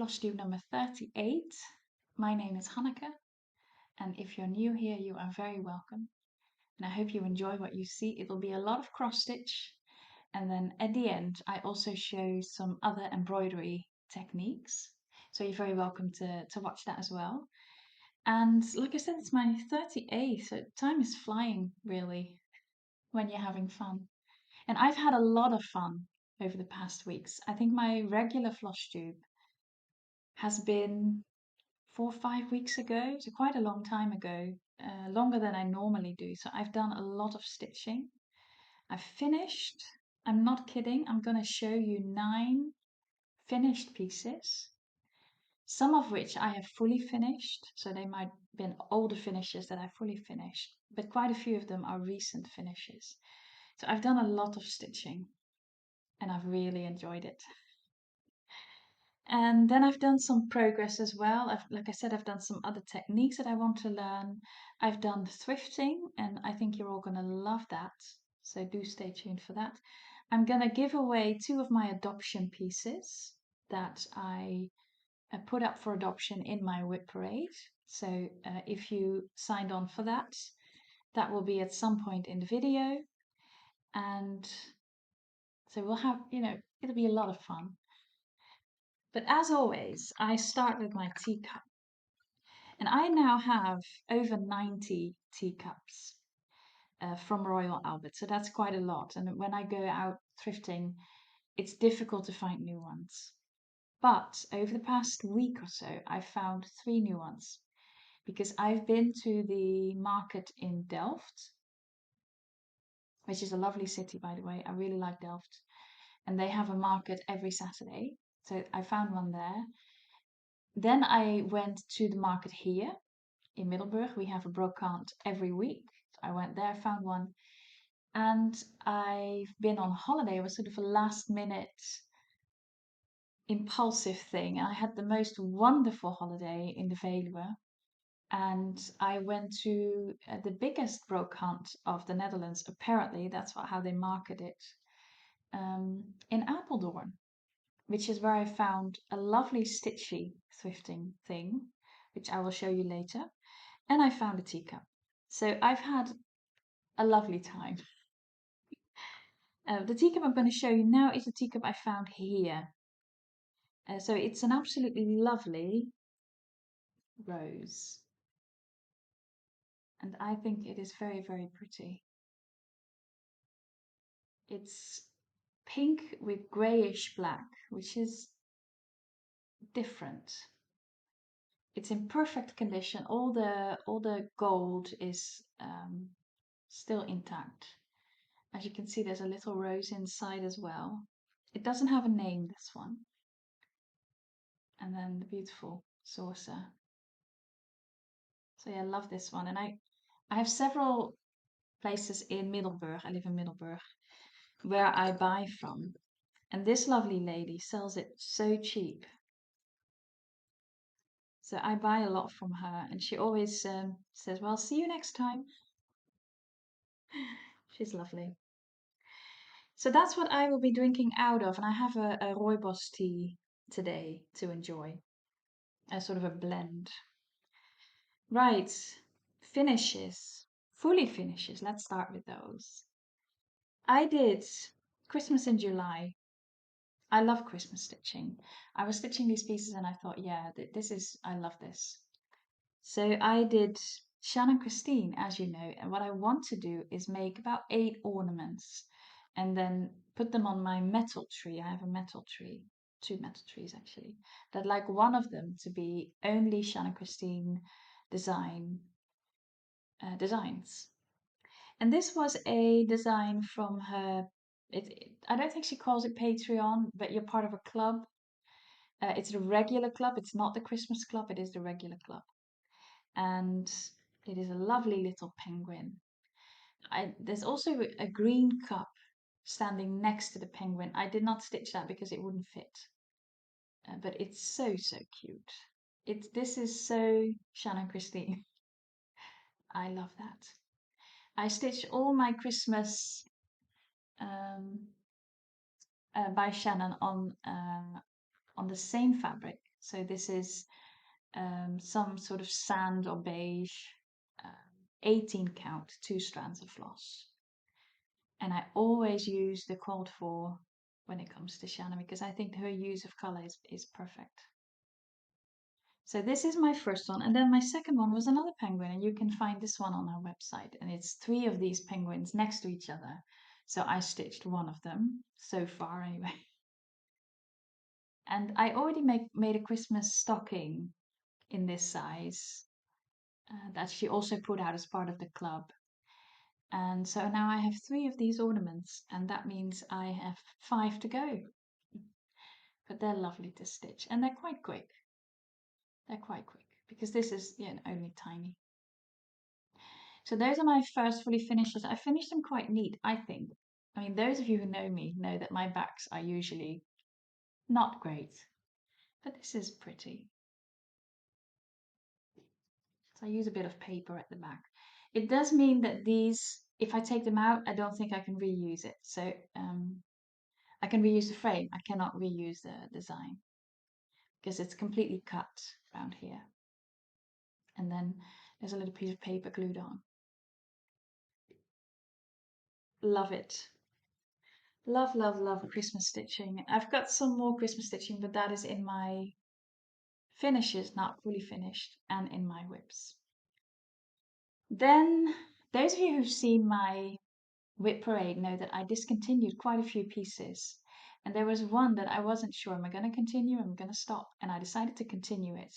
Flosstube number 38. My name is Hanneke, and if you're new here, you are very welcome. And I hope you enjoy what you see. It will be a lot of cross stitch, and then at the end, I also show some other embroidery techniques. So you're very welcome to watch that as well. And like I said, it's my 38th, so time is flying really when you're having fun. And I've had a lot of fun over the past weeks. I think my regular Flosstube has been 4 or 5 weeks ago, so quite a long time ago, longer than I normally do. So I've done a lot of stitching. I've finished, I'm not kidding, I'm going to show you 9 finished pieces, some of which I have fully finished. So they might have been older finishes that I fully finished, but quite a few of them are recent finishes. So I've done a lot of stitching and I've really enjoyed it. And then I've done some progress as well. Like I said, I've done some other techniques that I want to learn. I've done thrifting, and I think you're all going to love that. So do stay tuned for that. I'm going to give away 2 of my adoption pieces that I put up for adoption in my WIP parade. So if you signed on for that, that will be at some point in the video. And so we'll have, it'll be a lot of fun. But as always, I start with my teacup. And I now have over 90 teacups from Royal Albert. So that's quite a lot. And when I go out thrifting, it's difficult to find new ones. But over the past week or so, I found 3 new ones. Because I've been to the market in Delft, which is a lovely city, by the way. I really like Delft. And they have a market every Saturday. So I found one there. Then I went to the market here in Middelburg. We have a brocante every week. So I went there, found one. And I've been on holiday. It was sort of a last minute impulsive thing. And I had the most wonderful holiday in the Veluwe. And I went to the biggest brocante of the Netherlands. Apparently, that's how they market it. In Apeldoorn, which is where I found a lovely stitchy thrifting thing, which I will show you later. And I found a teacup. So I've had a lovely time. The teacup I'm going to show you now is a teacup I found here. So it's an absolutely lovely rose. And I think it is very, very pretty. It's pink with grayish black, which is different. It's in perfect condition. All the gold is still intact. As you can see, there's a little rose inside as well. It doesn't have a name, this one. And then the beautiful saucer. So yeah, I love this one. And I have several places in Middelburg. I live in Middelburg, where I buy from. And this lovely lady sells it so cheap. So I buy a lot from her, and she always says, well, see you next time. She's lovely. So that's what I will be drinking out of. And I have a rooibos tea today to enjoy. A sort of a blend. Right, finishes. Fully finishes. Let's start with those. I did Christmas in July. I love Christmas stitching. I was stitching these pieces and I thought, yeah, I love this. So I did Shannon Christine, as you know, and what I want to do is make about 8 ornaments and then put them on my metal tree. I have a metal tree, 2 metal trees actually. I'd like one of them to be only Shannon Christine Design designs. And this was a design from her, I don't think she calls it Patreon, but you're part of a club. It's the regular club. It's not the Christmas club. It is the regular club. And it is a lovely little penguin. There's also a green cup standing next to the penguin. I did not stitch that because it wouldn't fit. But it's so, so cute. This is so Shannon Christine. I love that. I stitched all my Christmas by Shannon on the same fabric. So this is some sort of sand or beige, 18 count, 2 strands of floss. And I always use the called for when it comes to Shannon because I think her use of color is perfect. So this is my first one, and then my second one was another penguin, and you can find this one on our website, and it's 3 of these penguins next to each other. So I stitched one of them so far anyway. And I already made a Christmas stocking in this size that she also put out as part of the club. And so now I have 3 of these ornaments, and that means I have 5 to go. But they're lovely to stitch, and they're quite quick. They're quite quick because this is only tiny. So those are my first fully finishes. I finished them quite neat, I think. I mean, those of you who know me know that my backs are usually not great, but this is pretty. So I use a bit of paper at the back. It does mean that these, if I take them out, I don't think I can reuse it. So I can reuse the frame. I cannot reuse the design because it's completely cut around here. And then there's a little piece of paper glued on. Love it. Love, love, love Christmas stitching. I've got some more Christmas stitching, but that is in my finishes, not fully finished, and in my whips. Then, those of you who've seen my whip parade know that I discontinued quite a few pieces. And there was one that I wasn't sure, am I going to continue? Am I going to stop? And I decided to continue it.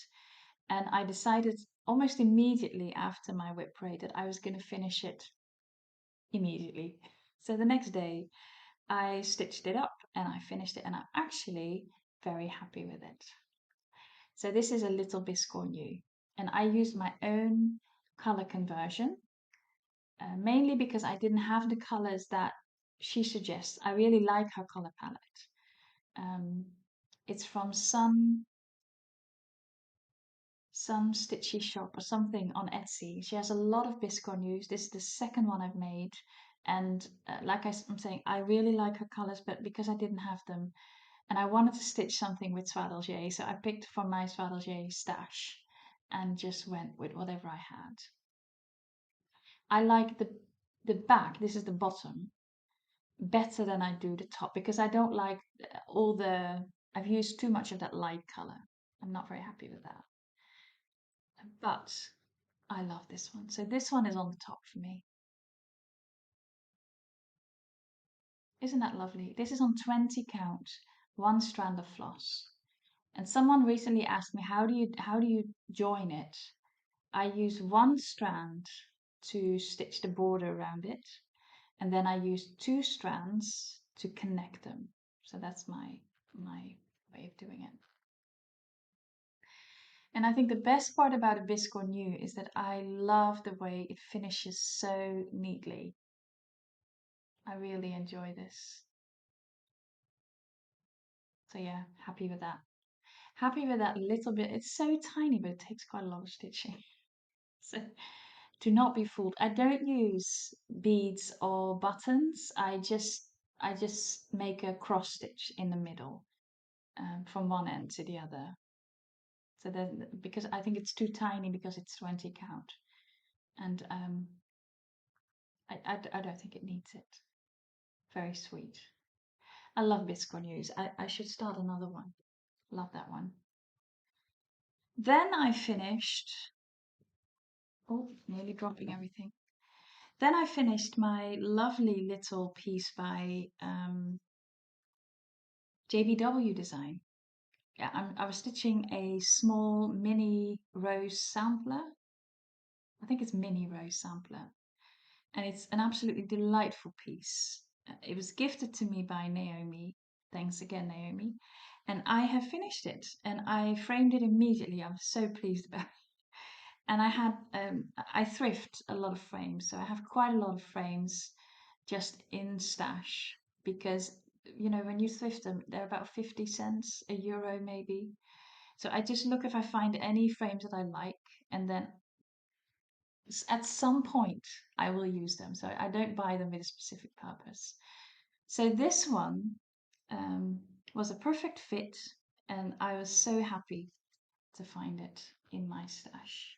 And I decided almost immediately after my whip parade that I was going to finish it immediately. So the next day, I stitched it up and I finished it, and I'm actually very happy with it. So this is a little Biscornu, and I used my own color conversion, mainly because I didn't have the colors that she suggests. I really like her color palette. It's from SunStitchStudioShop or something on Etsy. She has a lot of Biscornus. This is the second one I've made, and like I'm saying, I really like her colors, but because I didn't have them, and I wanted to stitch something with Swadeljee, so I picked from my Swadeljee stash and just went with whatever I had. I like the back, this is the bottom, better than I do the top because I don't like I've used too much of that light color. I'm not very happy with that. But I love this one. So this one is on the top for me. Isn't that lovely? This is on 20 count, 1 strand of floss. And someone recently asked me, how do you join it? I use 1 strand to stitch the border around it, and then I use 2 strands to connect them. So that's my way of doing it. And I think the best part about a Biscornu is that I love the way it finishes so neatly. I really enjoy this. So yeah, happy with that. Happy with that little bit. It's so tiny, but it takes quite a lot of stitching. So do not be fooled. I don't use beads or buttons. I just make a cross stitch in the middle from one end to the other. So then, because I think it's too tiny because it's 20 count, and I don't think it needs it. Very sweet. I love Biscornus. I should start another one. Love that one. Then I finished. Oh, nearly dropping everything. Then I finished my lovely little piece by JBW Design. Yeah, I was stitching a small mini rose sampler. I think it's mini rose sampler. And it's an absolutely delightful piece. It was gifted to me by Naomi. Thanks again, Naomi. And I have finished it and I framed it immediately. I was so pleased about it. And I thrift a lot of frames. So I have quite a lot of frames just in stash because, when you thrift them, they're about 50 cents, €1 maybe. So I just look if I find any frames that I like, and then at some point I will use them. So I don't buy them with a specific purpose. So this one was a perfect fit, and I was so happy to find it in my stash.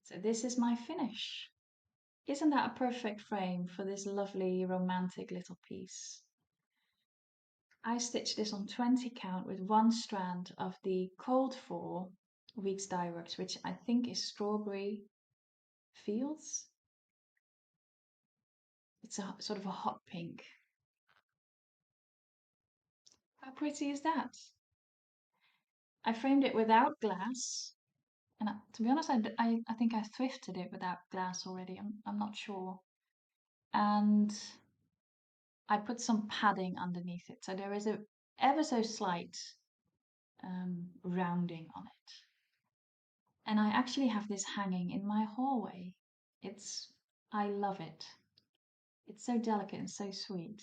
So this is my finish. Isn't that a perfect frame for this lovely romantic little piece? I stitched this on 20 count with one strand of the cold fall Weeks Dye Works, which I think is Strawberry Fields. It's a sort of a hot pink. How pretty is that? I framed it without glass, and to be honest, I think I thrifted it without glass already. I'm not sure. And I put some padding underneath it, so there is a ever so slight rounding on it. And I actually have this hanging in my hallway. I love it. It's so delicate and so sweet.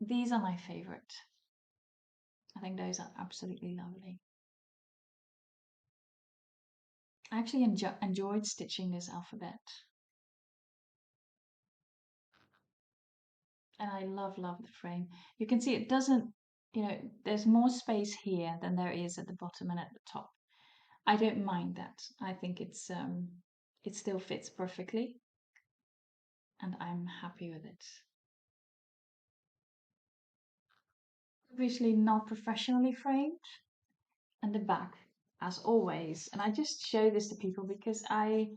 These are my favorite. I think those are absolutely lovely. I actually enjoyed stitching this alphabet. And I love the frame. You can see it doesn't, there's more space here than there is at the bottom and at the top. I don't mind that. I think it still fits perfectly, and I'm happy with it. Obviously not professionally framed, and the back, as always. And I just show this to people because I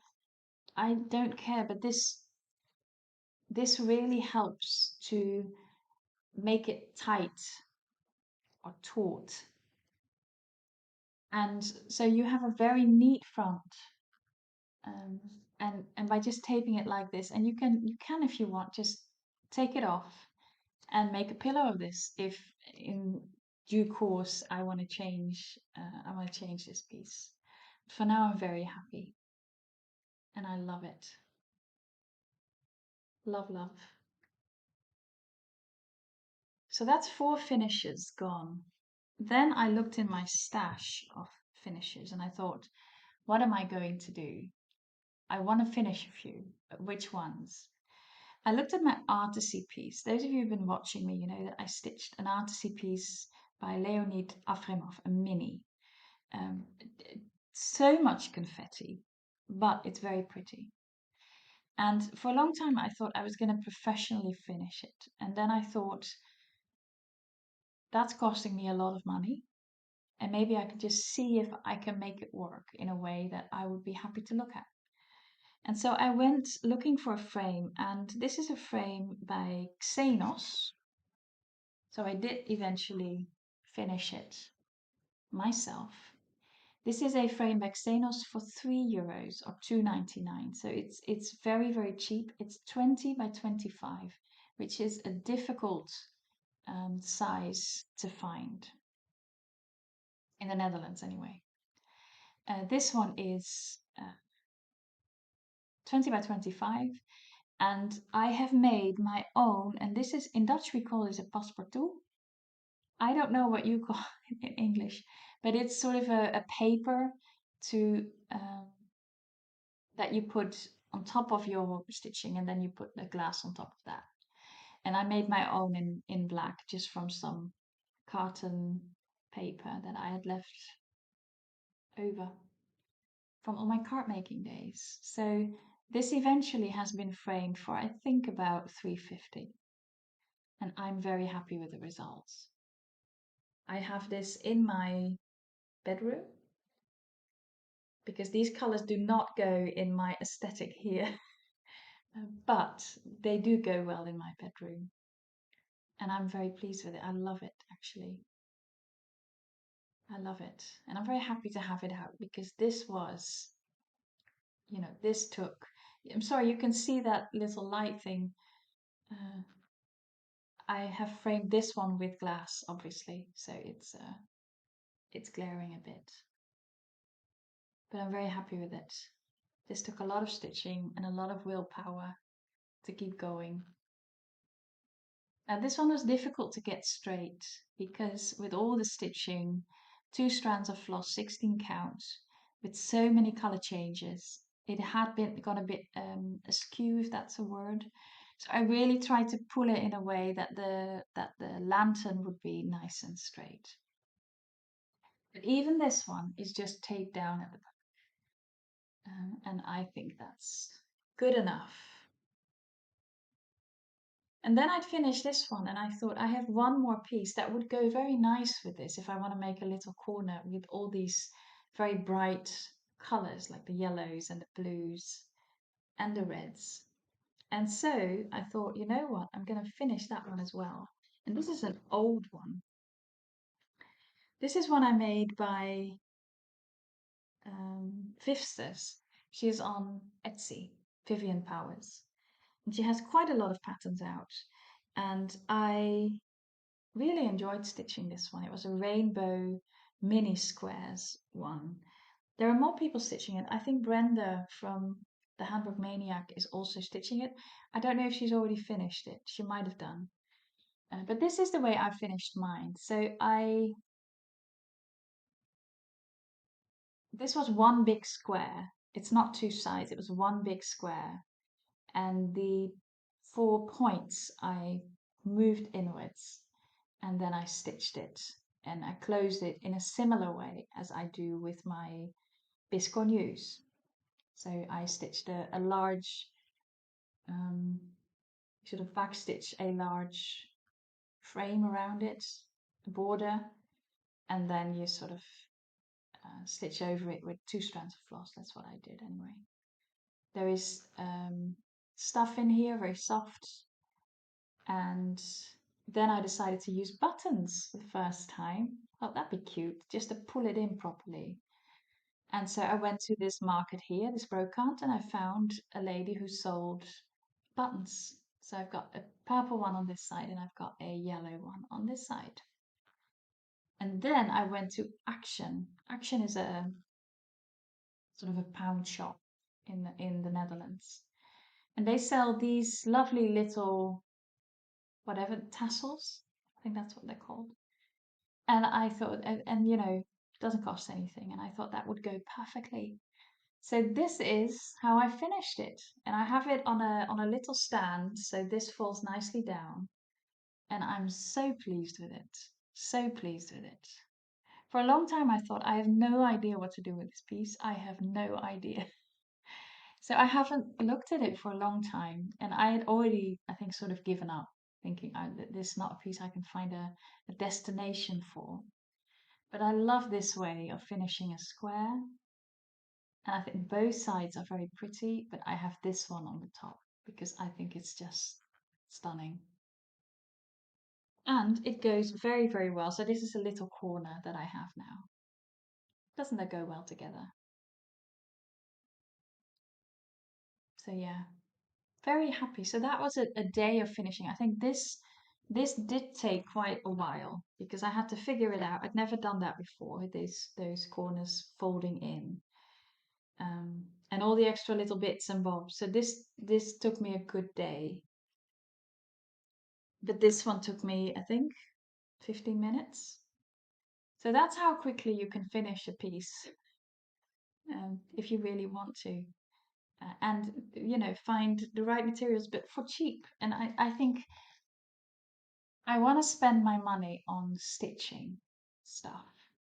don't care, but this really helps to make it tight or taut. And so you have a very neat front. And by just taping it like this, and you can if you want just take it off and make a pillow of this if in due course I want to change this piece. For now I'm very happy and I love it. Love. So that's 4 finishes gone. Then I looked in my stash of finishes and I thought, what am I going to do? I want to finish a few, but which ones? I looked at my artsy piece. Those of you who've been watching me, you know that I stitched an artsy piece by Leonid Afremov, a mini. So much confetti, but it's very pretty. And for a long time, I thought I was going to professionally finish it. And then I thought, that's costing me a lot of money. And maybe I could just see if I can make it work in a way that I would be happy to look at. And so I went looking for a frame, and this is a frame by Xenos. So I did eventually finish it myself. This is a frame by Xenos for €3 or €2.99. So it's very, very cheap. It's 20 by 25, which is a difficult size to find in the Netherlands anyway. This one is 20 by 25, and I have made my own, and this is, in Dutch we call this a paspartout. I don't know what you call it in English, but it's sort of a paper to that you put on top of your stitching, and then you put the glass on top of that. And I made my own in black just from some carton paper that I had left over from all my card making days. So this eventually has been framed for I think about $3.50, and I'm very happy with the results. I have this in my bedroom because these colors do not go in my aesthetic here, but they do go well in my bedroom. And I'm very pleased with it. I love it, actually. I love it. And I'm very happy to have it out because this was, this took, I'm sorry, you can see that little light thing. I have framed this one with glass, obviously, so it's glaring a bit. But I'm very happy with it. This took a lot of stitching and a lot of willpower to keep going. This one was difficult to get straight because with all the stitching, 2 strands of floss, 16 counts, with so many color changes, it had gone a bit askew, if that's a word. So I really tried to pull it in a way that the lantern would be nice and straight. But even this one is just taped down at the back. And I think that's good enough. And then I'd finished this one and I thought I have one more piece that would go very nice with this if I want to make a little corner with all these very bright colors like the yellows and the blues and the reds. And so I thought, you know what, I'm going to finish that one as well. And this is an old one. This is one I made by Vivsters. She is on Etsy, Vivian Powers. And she has quite a lot of patterns out. And I really enjoyed stitching this one. It was a rainbow mini squares one. There are more people stitching it. I think Brenda from the Handbook Maniac is also stitching it. I don't know if she's already finished it. She might have done. But this is the way I finished mine. So this was one big square. It's not two sides. It was one big square. And the 4 points I moved inwards and then I stitched it and I closed it in a similar way as I do with my Biscornus. So I stitched a large, sort of back stitch a large frame around it, a border, and then you sort of stitch over it with 2 strands of floss. That's what I did anyway. There is stuff in here, very soft, and then I decided to use buttons the first time. Thought that'd be cute, just to pull it in properly. And so I went to this market here, this brocante, and I found a lady who sold buttons. So I've got a purple one on this side and I've got a yellow one on this side. And then I went to Action. Action is a sort of a pound shop in the Netherlands. And they sell these lovely little whatever tassels. I think that's what they're called. And I thought, and you know, it doesn't cost anything. And I thought that would go perfectly. So this is how I finished it. And I have it on a little stand, so this falls nicely down. And I'm so pleased with it. So pleased with it. For a long time I thought I have no idea what to do with this piece. I have no idea. So I haven't looked at it for a long time, and I had already, I think, sort of given up, thinking this is not a piece I can find a destination for. But I love this way of finishing a square, and I think both sides are very pretty, but I have this one on the top because I think it's just stunning. And it goes very, very well. So this is a little corner that I have now. Doesn't that go well together? So yeah, very happy. So that was a day of finishing. I think this did take quite a while because I had to figure it out. I'd never done that before, those corners folding in. And all the extra little bits and bobs. So this took me a good day. But this one took me, I think, 15 minutes. So that's how quickly you can finish a piece if you really want to. And, you know, find the right materials, but for cheap. And I think I want to spend my money on stitching stuff.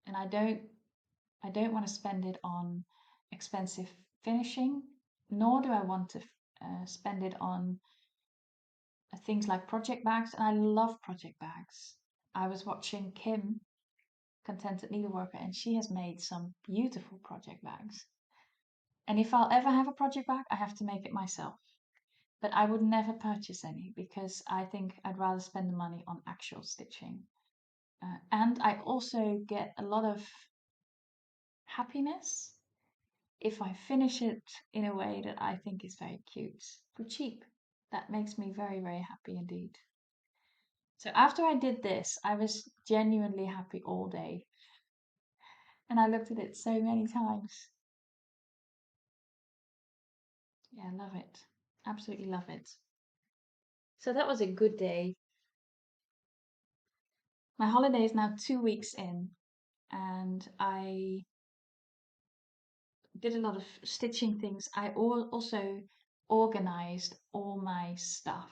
And I don't want to spend it on expensive finishing, nor do I want to spend it on things like project bags. And I love project bags. I was watching Kim, Contented Needleworker, and she has made some beautiful project bags. And if I'll ever have a project bag, I have to make it myself. But I would never purchase any because I think I'd rather spend the money on actual stitching. And I also get a lot of happiness if I finish it in a way that I think is very cute for cheap. That makes me very, very happy indeed. So after I did this, I was genuinely happy all day. And I looked at it so many times. Yeah, I love it. Absolutely love it. So that was a good day. My holiday is now 2 weeks in, and I did a lot of stitching things. I also organized all my stuff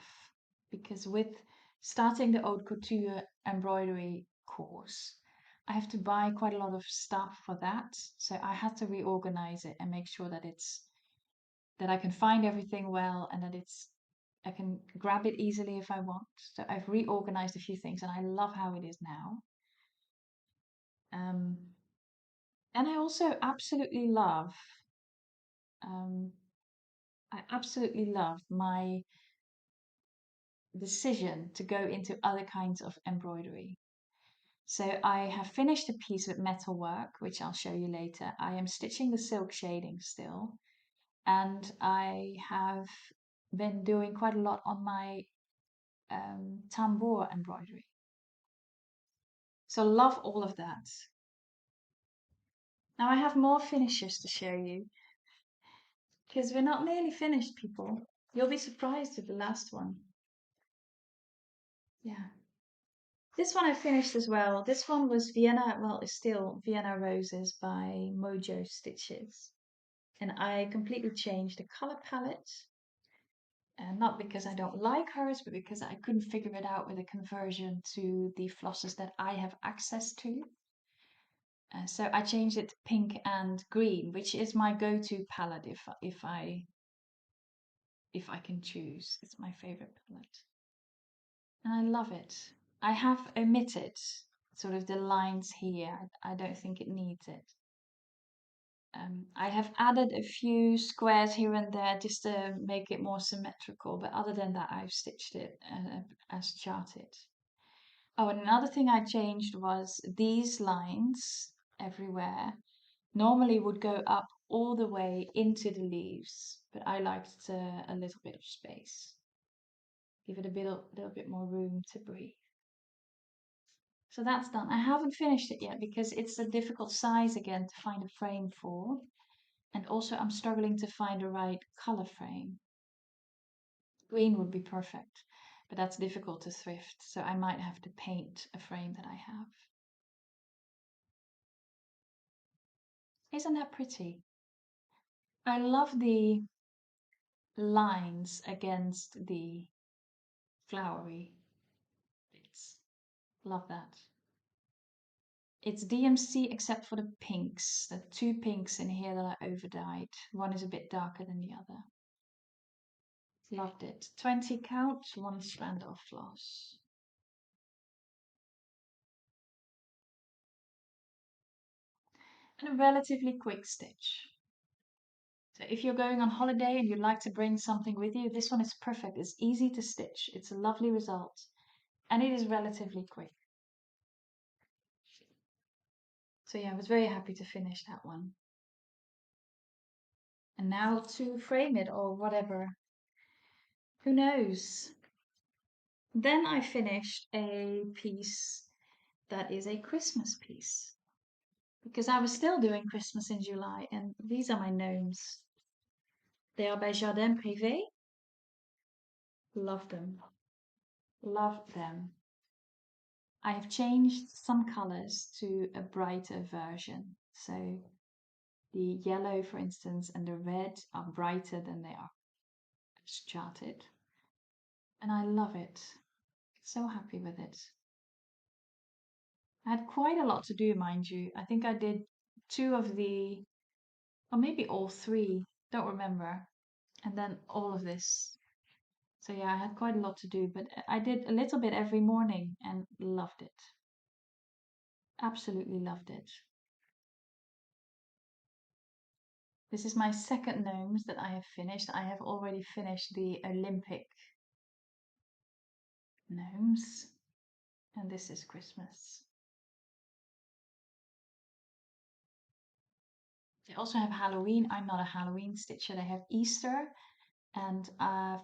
because with starting the haute couture embroidery course, I have to buy quite a lot of stuff for that. So I had to reorganize it and make sure that that I can find everything well and that I can grab it easily if I want. So I've reorganized a few things and I love how it is now. Um, and I also um, absolutely love my decision to go into other kinds of embroidery. So I have finished a piece with metalwork, which I'll show you later. I am stitching the silk shading still, and I have been doing quite a lot on my tambour embroidery. So love all of that. Now I have more finishes to show you because we're not nearly finished, people. You'll be surprised with the last one. Yeah. This one I finished as well. This one was Vienna, well, it's still Vienna Roses by MojoStitches. And I completely changed the color palette. And not because I don't like hers, but because I couldn't figure it out with a conversion to the flosses that I have access to. So I changed it to pink and green, which is my go-to palette if I can choose. It's my favorite palette. And I love it. I have omitted sort of the lines here. I don't think it needs it. I have added a few squares here and there just to make it more symmetrical, but other than that, I've stitched it as charted. Oh, and another thing I changed was these lines everywhere normally would go up all the way into the leaves, but I liked a little bit of space. Give it a little bit more room to breathe. So that's done. I haven't finished it yet because it's a difficult size again to find a frame for. And also I'm struggling to find the right color frame. Green would be perfect, but that's difficult to thrift, so I might have to paint a frame that I have. Isn't that pretty? I love the lines against the flowery bits. Love that. It's DMC except for the pinks. The two pinks in here that I overdyed. One is a bit darker than the other. Loved it. 20 count, 1 strand of floss. And a relatively quick stitch. So if you're going on holiday and you'd like to bring something with you, this one is perfect. It's easy to stitch. It's a lovely result. And it is relatively quick. So yeah, I was very happy to finish that one. And now to frame it or whatever. Who knows? Then I finished a piece that is a Christmas piece. Because I was still doing Christmas in July, and these are my gnomes. They are by Jardin Privé. Love them. Love them. I have changed some colors to a brighter version. So the yellow, for instance, and the red are brighter than they are charted. And I love it. So happy with it. I had quite a lot to do, mind you. I think I did 2 of the, or maybe all 3, don't remember. And then all of this. So yeah, I had quite a lot to do, but I did a little bit every morning and loved it. Absolutely loved it. This is my second gnomes that I have finished. I have already finished the Olympic gnomes, and this is Christmas. They also have Halloween. I'm not a Halloween stitcher. They have Easter, and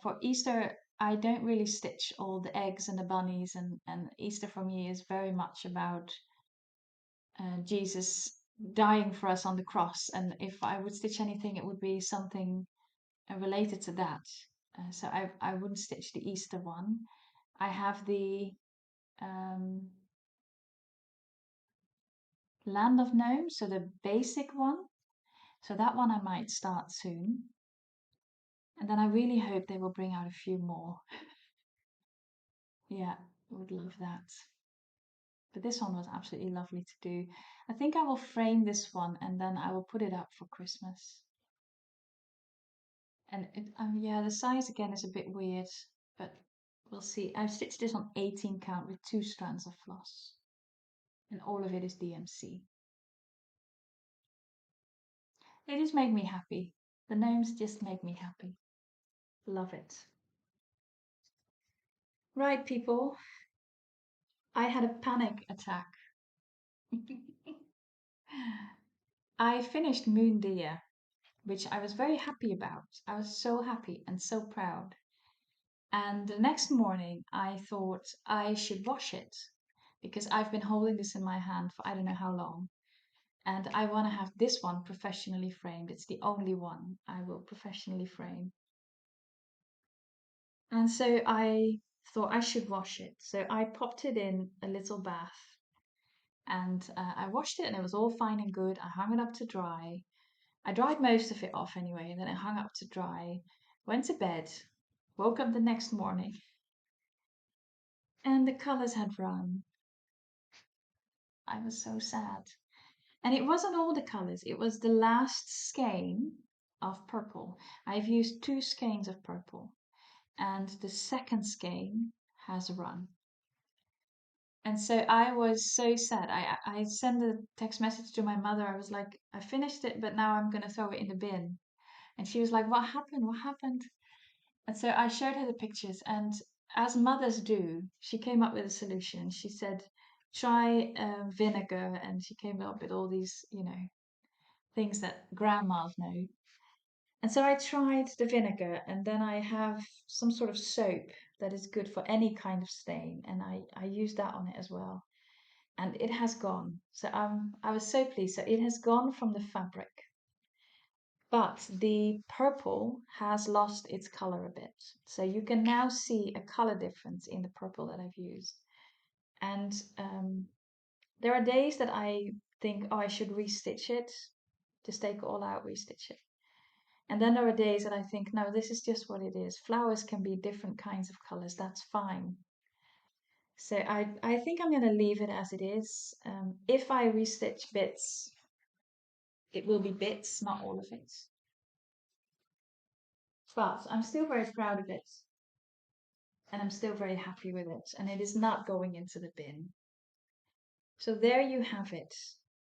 for Easter, I don't really stitch all the eggs and the bunnies, and Easter for me is very much about Jesus dying for us on the cross. And if I would stitch anything, it would be something related to that. So I wouldn't stitch the Easter one. I have the Land of Gnomes, so the basic one. So that one I might start soon. And then I really hope they will bring out a few more. Yeah, I would love that. But this one was absolutely lovely to do. I think I will frame this one and then I will put it up for Christmas. And yeah, the size again is a bit weird, but we'll see. I've stitched this on 18 count with 2 strands of floss. And all of it is DMC. They just make me happy. The gnomes just make me happy. Love it. Right, people. I had a panic attack. I finished Moon Deer, which I was very happy about. I was so happy and so proud. And the next morning, I thought I should wash it because I've been holding this in my hand for I don't know how long. And I want to have this one professionally framed. It's the only one I will professionally frame. And so I thought I should wash it. So I popped it in a little bath and I washed it and it was all fine and good. I hung it up to dry. I dried most of it off anyway, and then I hung up to dry, went to bed, woke up the next morning, and the colors had run. I was so sad. And it wasn't all the colors, it was the last skein of purple. I've used 2 skeins of purple, and the second skein has run. And so I was so sad. I sent a text message to my mother. I was like, I finished it, but now I'm going to throw it in the bin. And she was like, what happened? What happened? And so I showed her the pictures. And as mothers do, she came up with a solution. She said, try vinegar. And she came up with all these, things that grandmas know. And so I tried the vinegar, and then I have some sort of soap that is good for any kind of stain. And I used that on it as well. And it has gone. So I was so pleased. So it has gone from the fabric, but the purple has lost its color a bit. So you can now see a color difference in the purple that I've used. And there are days that I think, oh, I should restitch it, just take it all out, restitch it. And then there are days that I think, no, this is just what it is. Flowers can be different kinds of colors. That's fine. So I think I'm going to leave it as it is. If I restitch bits, it will be bits, not all of it. But I'm still very proud of it. And I'm still very happy with it. And it is not going into the bin. So there you have it.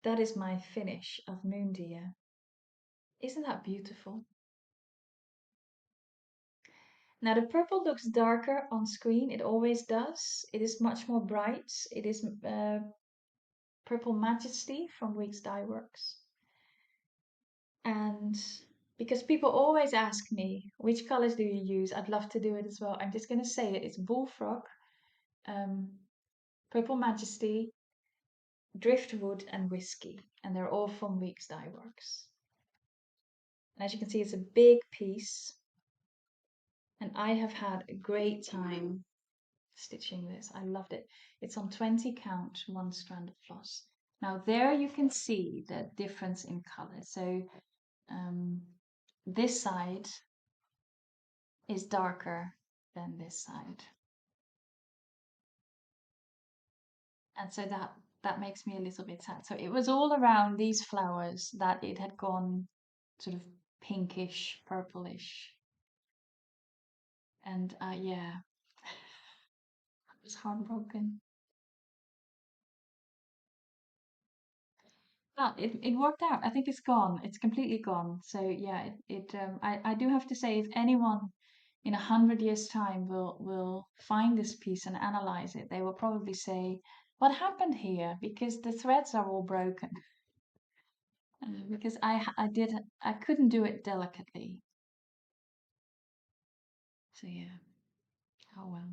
That is my finish of Moon Deer. Isn't that beautiful? Now the purple looks darker on screen. It always does. It is much more bright. It is Purple Majesty from Weeks Dye Works. And because people always ask me, which colors do you use? I'd love to do it as well. I'm just going to say it. It's Bullfrog, Purple Majesty, Driftwood, and Whiskey. And they're all from Weeks Dye Works. And as you can see, it's a big piece. And I have had a great time stitching this. I loved it. It's on 20 count, 1 strand of floss. Now there you can see the difference in color. So this side is darker than this side. And so that makes me a little bit sad. So it was all around these flowers that it had gone sort of pinkish, purplish. And yeah, I was heartbroken. But it worked out. I think it's gone. It's completely gone. So yeah, I do have to say, if anyone in 100 years' time will find this piece and analyze it, they will probably say, "What happened here?" Because the threads are all broken. Because I couldn't do it delicately. So yeah, oh well.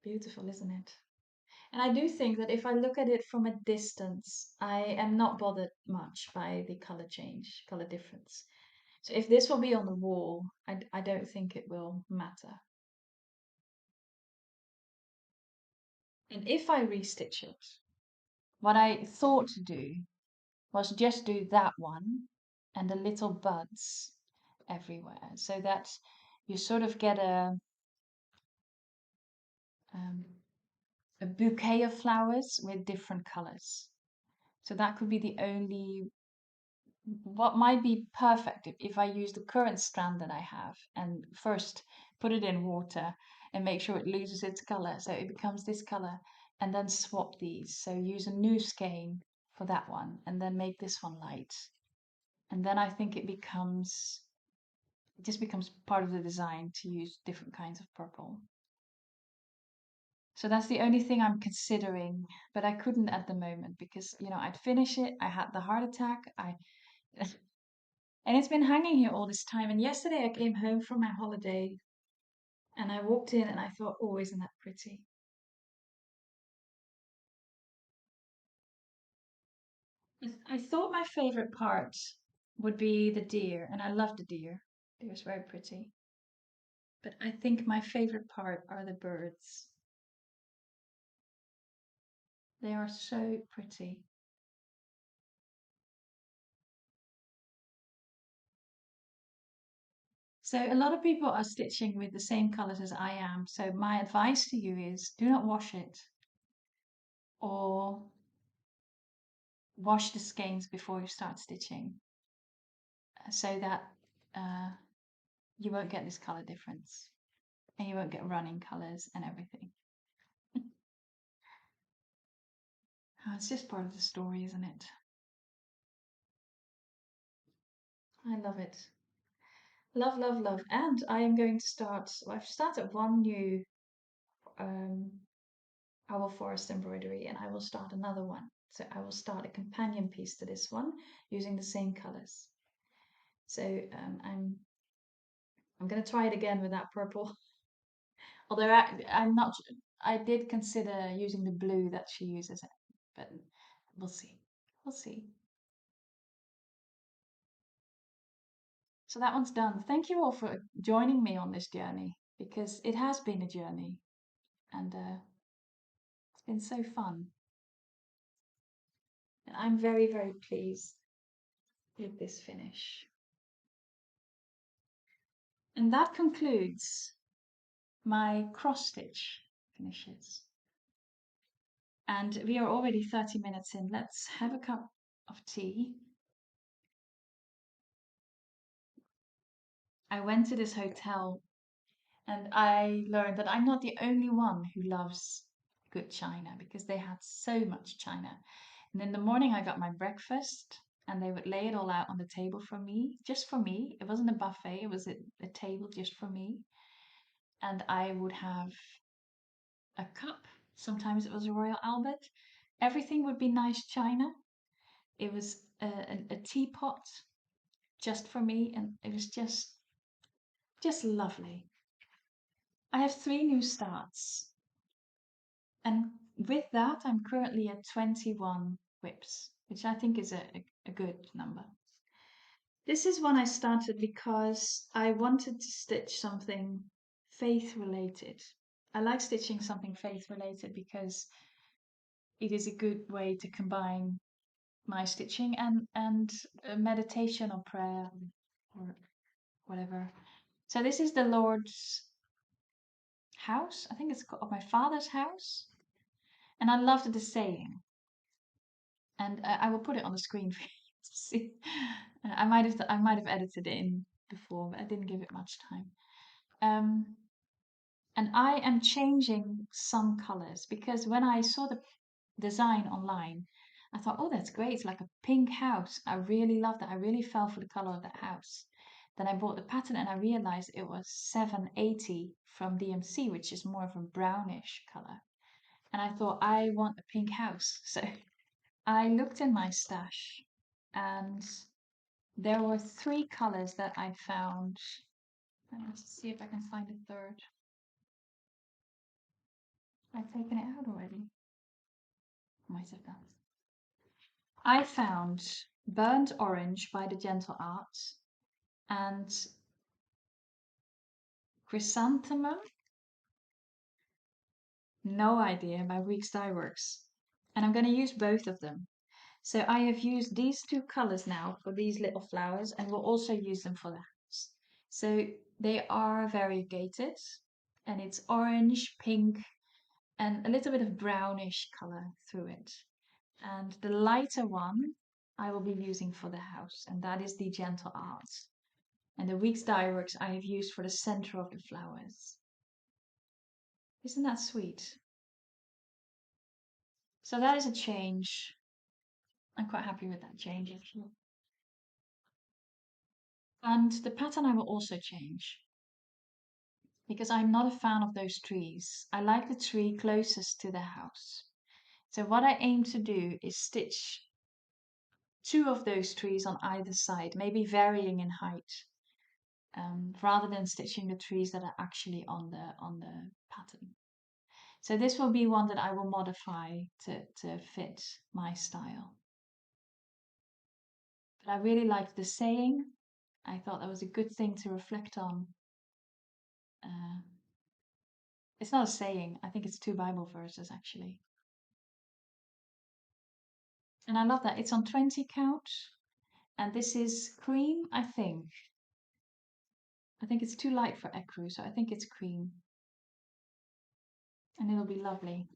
Beautiful, isn't it? And I do think that if I look at it from a distance, I am not bothered much by the color change, color difference. So if this will be on the wall, I don't think it will matter. And if I restitch it, what I thought to do was just do that one and the little buds everywhere, so that you sort of get a bouquet of flowers with different colors. So that could be the only, what might be perfect if I use the current strand that I have and first put it in water and make sure it loses its color so it becomes this color, and then swap these. So use a new skein for that one and then make this one light. And then I think it just becomes part of the design to use different kinds of purple. So that's the only thing I'm considering, but I couldn't at the moment because, I'd finish it. I had the heart attack. And it's been hanging here all this time. And yesterday I came home from my holiday and I walked in and I thought, oh, isn't that pretty? I thought my favorite part would be the deer, and I love the deer. Deer's very pretty. But I think my favorite part are the birds. They are so pretty. So a lot of people are stitching with the same colors as I am. So my advice to you is do not wash it or wash the skeins before you start stitching so that uh, you won't get this color difference and you won't get running colors and everything. It's just part of the story, isn't it? I love it. Love, love, love. And I am going to I've started one new um, Owl Forest embroidery and I will start another one. So I will start a companion piece to this one using the same colors. So I'm going to try it again with that purple. Although I'm not, I did consider using the blue that she uses, but we'll see. We'll see. So that one's done. Thank you all for joining me on this journey because it has been a journey and it's been so fun. And I'm very, very pleased with this finish. And that concludes my cross stitch finishes. And we are already 30 minutes in. Let's have a cup of tea. I went to this hotel and I learned that I'm not the only one who loves good china because they had so much china. And in the morning, I got my breakfast and they would lay it all out on the table for me, just for me. It wasn't a buffet, it was a table just for me. And I would have a cup. Sometimes it was a Royal Albert. Everything would be nice china. It was a teapot just for me, and it was just lovely. I have 3 new starts, and with that, I'm currently at 21 whips, which I think is a good number. This is one I started because I wanted to stitch something faith related. I like stitching something faith related because it is a good way to combine my stitching and meditation or prayer or whatever. So this is the Lord's house. I think it's called my father's house. And I loved the saying. And I will put it on the screen for you to see. I might have edited it in before, but I didn't give it much time. And I am changing some colors because when I saw the design online, I thought, oh, that's great. It's like a pink house. I really love that. I really fell for the color of that house. Then I bought the pattern and I realized it was 780 from DMC, which is more of a brownish color. And I thought, I want a pink house. So I looked in my stash and there were 3 colors that I found. Let's see if I can find a third. I've taken it out already. Might have done. I found Burnt Orange by the Gentle Art and Chrysanthemum, no idea, by Weeks Dye Works. And I'm going to use both of them. So I have used these 2 colors now for these little flowers and we'll also use them for the house. So they are variegated and it's orange, pink, and a little bit of brownish color through it. And the lighter one I will be using for the house, and that is the Gentle Art. And the Weeks Dye Works I have used for the center of the flowers. Isn't that sweet? So that is a change. I'm quite happy with that change actually. And the pattern I will also change because I'm not a fan of those trees. I like the tree closest to the house. So what I aim to do is stitch two of those trees on either side, maybe varying in height, rather than stitching the trees that are actually on the pattern. So this will be one that I will modify to fit my style. But I really liked the saying. I thought that was a good thing to reflect on. It's not a saying, I think it's two Bible verses actually. And I love that. It's on 20 count. And this is cream, I think. I think it's too light for ecru, so I think it's cream. And it'll be lovely.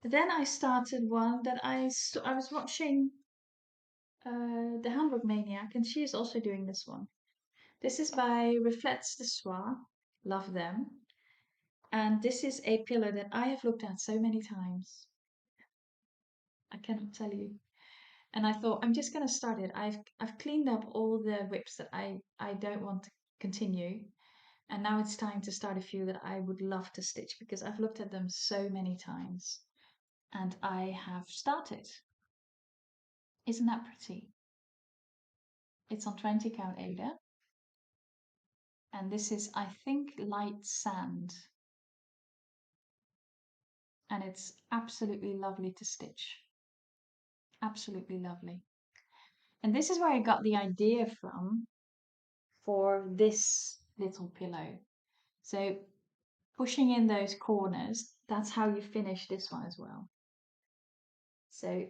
Then I started one that I was watching the Handbook Maniac, and she is also doing this one. This is by Reflets de Soie. Love them. And this is a pillow that I have looked at so many times. I cannot tell you. And I thought I'm just going to start it. I've cleaned up all the whips that I don't want to continue. And now it's time to start a few that I would love to stitch because I've looked at them so many times. And I have started. Isn't that pretty? It's on 20 count Ada. And this is, I think, light sand. And it's absolutely lovely to stitch. Absolutely lovely. And this is where I got the idea from for this little pillow. So pushing in those corners, that's how you finish this one as well. So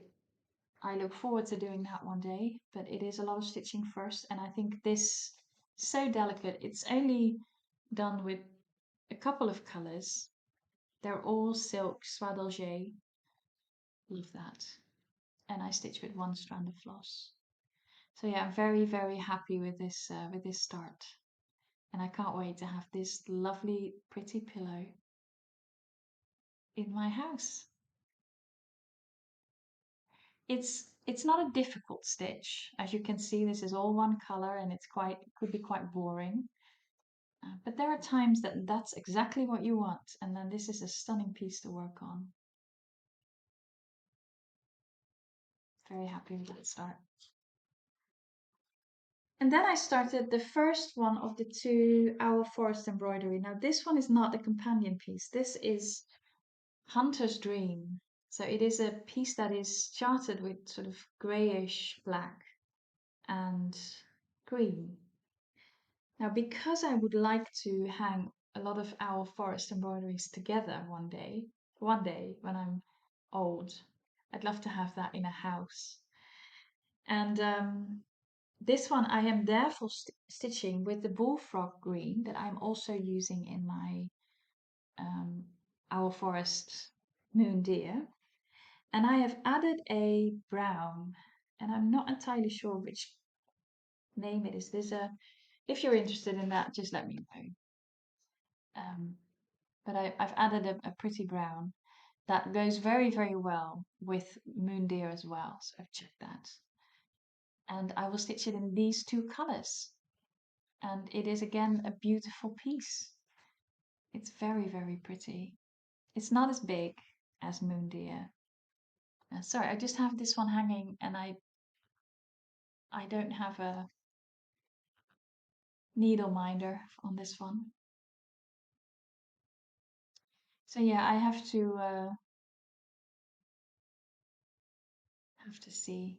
I look forward to doing that one day, but it is a lot of stitching first. And I think this is so delicate. It's only done with a couple of colors. They're all silk soie d'Alger. Love that. And I stitch with one strand of floss. So yeah, I'm very, very happy with this start. And I can't wait to have this lovely, pretty pillow in my house. It's not a difficult stitch. As you can see, this is all one color and could be quite boring. But there are times that that's exactly what you want. And then this is a stunning piece to work on. Very happy with that start. And then I started the first one of the two Our Forest embroidery. Now this one is not a companion piece. This is Hunter's Dream. So it is a piece that is charted with sort of grayish black and green. Now because I would like to hang a lot of Our Forest embroideries together one day when I'm old, I'd love to have that in a house. And this one I am therefore stitching with the bullfrog green that I'm also using in my Our Forest Moon Deer. And I have added a brown, and I'm not entirely sure which name it is. If you're interested in that, just let me know. But I've added a pretty brown that goes very, very well with Moon Deer as well. So I've checked that. And I will stitch it in these two colors. And it is again a beautiful piece. It's very, very pretty. It's not as big as Moon Deer. Sorry, I just have this one hanging and I don't have a needle minder on this one. So yeah, I have to see.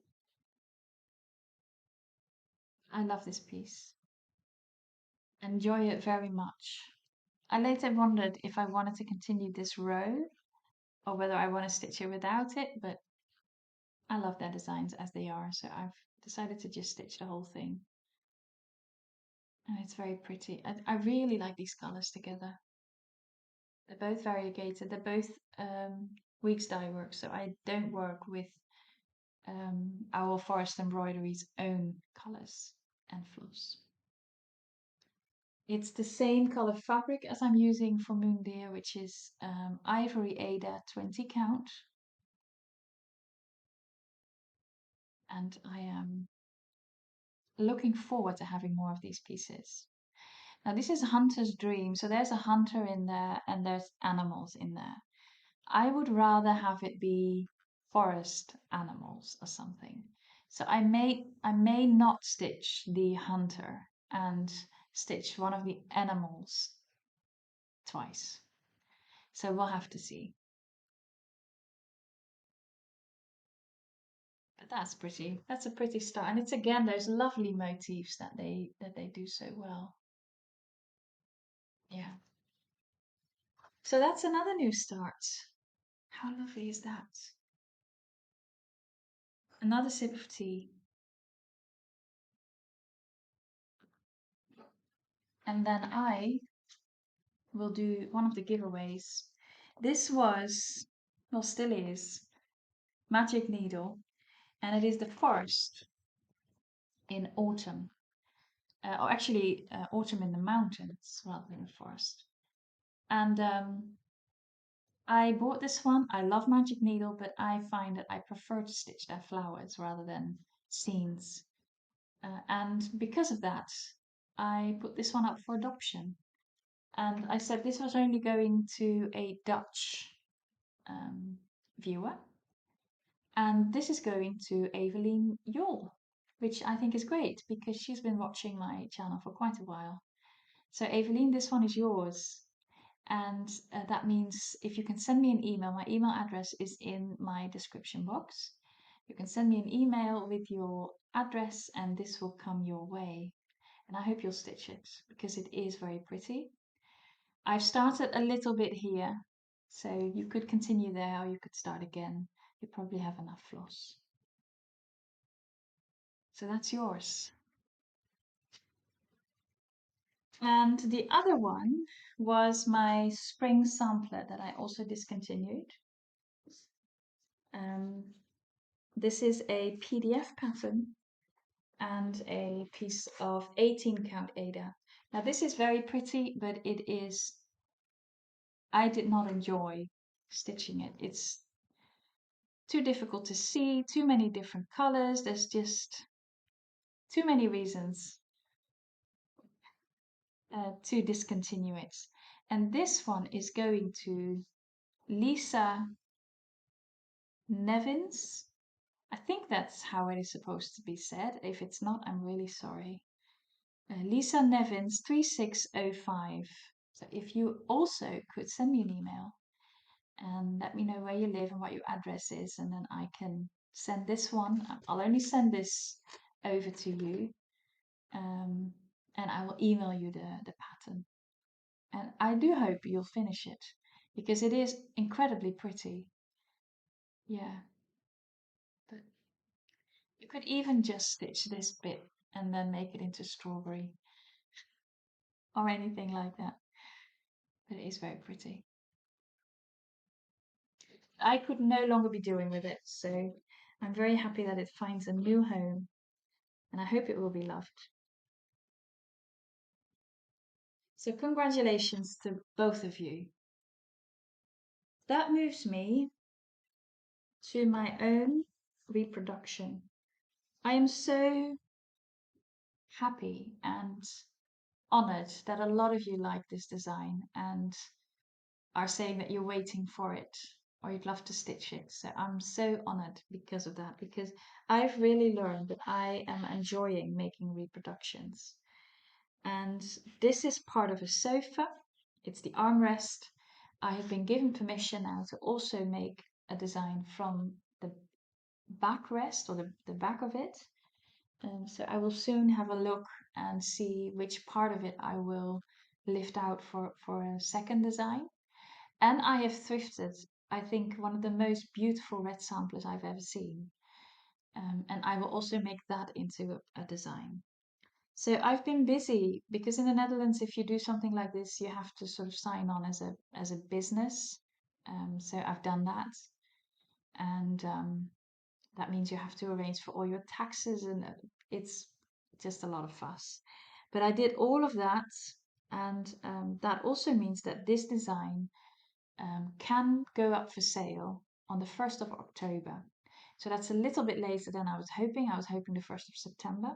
I love this piece. Enjoy it very much. I later wondered if I wanted to continue this row or whether I want to stitch it without it, but I love their designs as they are, so I've decided to just stitch the whole thing. And it's very pretty. I really like these colors together. They're both variegated. They're both Weeks dye work, so I don't work with our Forest Embroidery's own colors and floss. It's the same color fabric as I'm using for Moonlit, which is Ivory Ada 20 count. And I am looking forward to having more of these pieces. Now this is Hunter's Dream, so there's a hunter in there and there's animals in there. I would rather have it be forest animals or something. So I may not stitch the hunter and stitch one of the animals twice. So we'll have to see. But that's pretty. That's a pretty start. And it's again those lovely motifs that they do so well. Yeah. So that's another new start. How lovely is that? Another sip of tea. And then I will do one of the giveaways. This was, well, still is, Magic Needle, and it is the forest in autumn. Or actually, autumn in the mountains rather than the forest. And I bought this one. I love Magic Needle, but I find that I prefer to stitch their flowers rather than scenes. And because of that, I put this one up for adoption. And I said this was only going to a Dutch viewer. And this is going to Evelyn Jol, which I think is great because she's been watching my channel for quite a while. So Evelyn, this one is yours. And that means if you can send me an email, my email address is in my description box. You can send me an email with your address and this will come your way. And I hope you'll stitch it because it is very pretty. I've started a little bit here, so you could continue there or you could start again. You probably have enough floss. So that's yours. And the other one was my spring sampler that I also discontinued. This is a PDF pattern and a piece of 18 count Ada. Now this is very pretty, but I did not enjoy stitching it. It's too difficult to see, too many different colors. There's just too many reasons to discontinue it. And this one is going to Lisa Nevins. I think that's how it is supposed to be said. If it's not, I'm really sorry. Lisa Nevins 3605. So if you also could send me an email and let me know where you live and what your address is, and then I can send this one. I'll only send this over to you, and I will email you the pattern. And I do hope you'll finish it because it is incredibly pretty. Yeah, but you could even just stitch this bit and then make it into strawberry or anything like that. But it is very pretty. I could no longer be doing with it, so I'm very happy that it finds a new home and I hope it will be loved. So congratulations to both of you. That moves me to my own reproduction. I am so happy and honored that a lot of you like this design and are saying that you're waiting for it or you'd love to stitch it. So I'm so honored because of that, because I've really learned that I am enjoying making reproductions. And this is part of a sofa. It's the armrest. I have been given permission now to also make a design from the backrest or the back of it. So I will soon have a look and see which part of it I will lift out for a second design. And I have thrifted, I think, one of the most beautiful red samplers I've ever seen. And I will also make that into a design. So I've been busy because in the Netherlands, if you do something like this, you have to sort of sign on as a business. So I've done that, and that means you have to arrange for all your taxes, and it's just a lot of fuss. But I did all of that, and that also means that this design can go up for sale on the 1st of October. So that's a little bit later than I was hoping. I was hoping the 1st of September.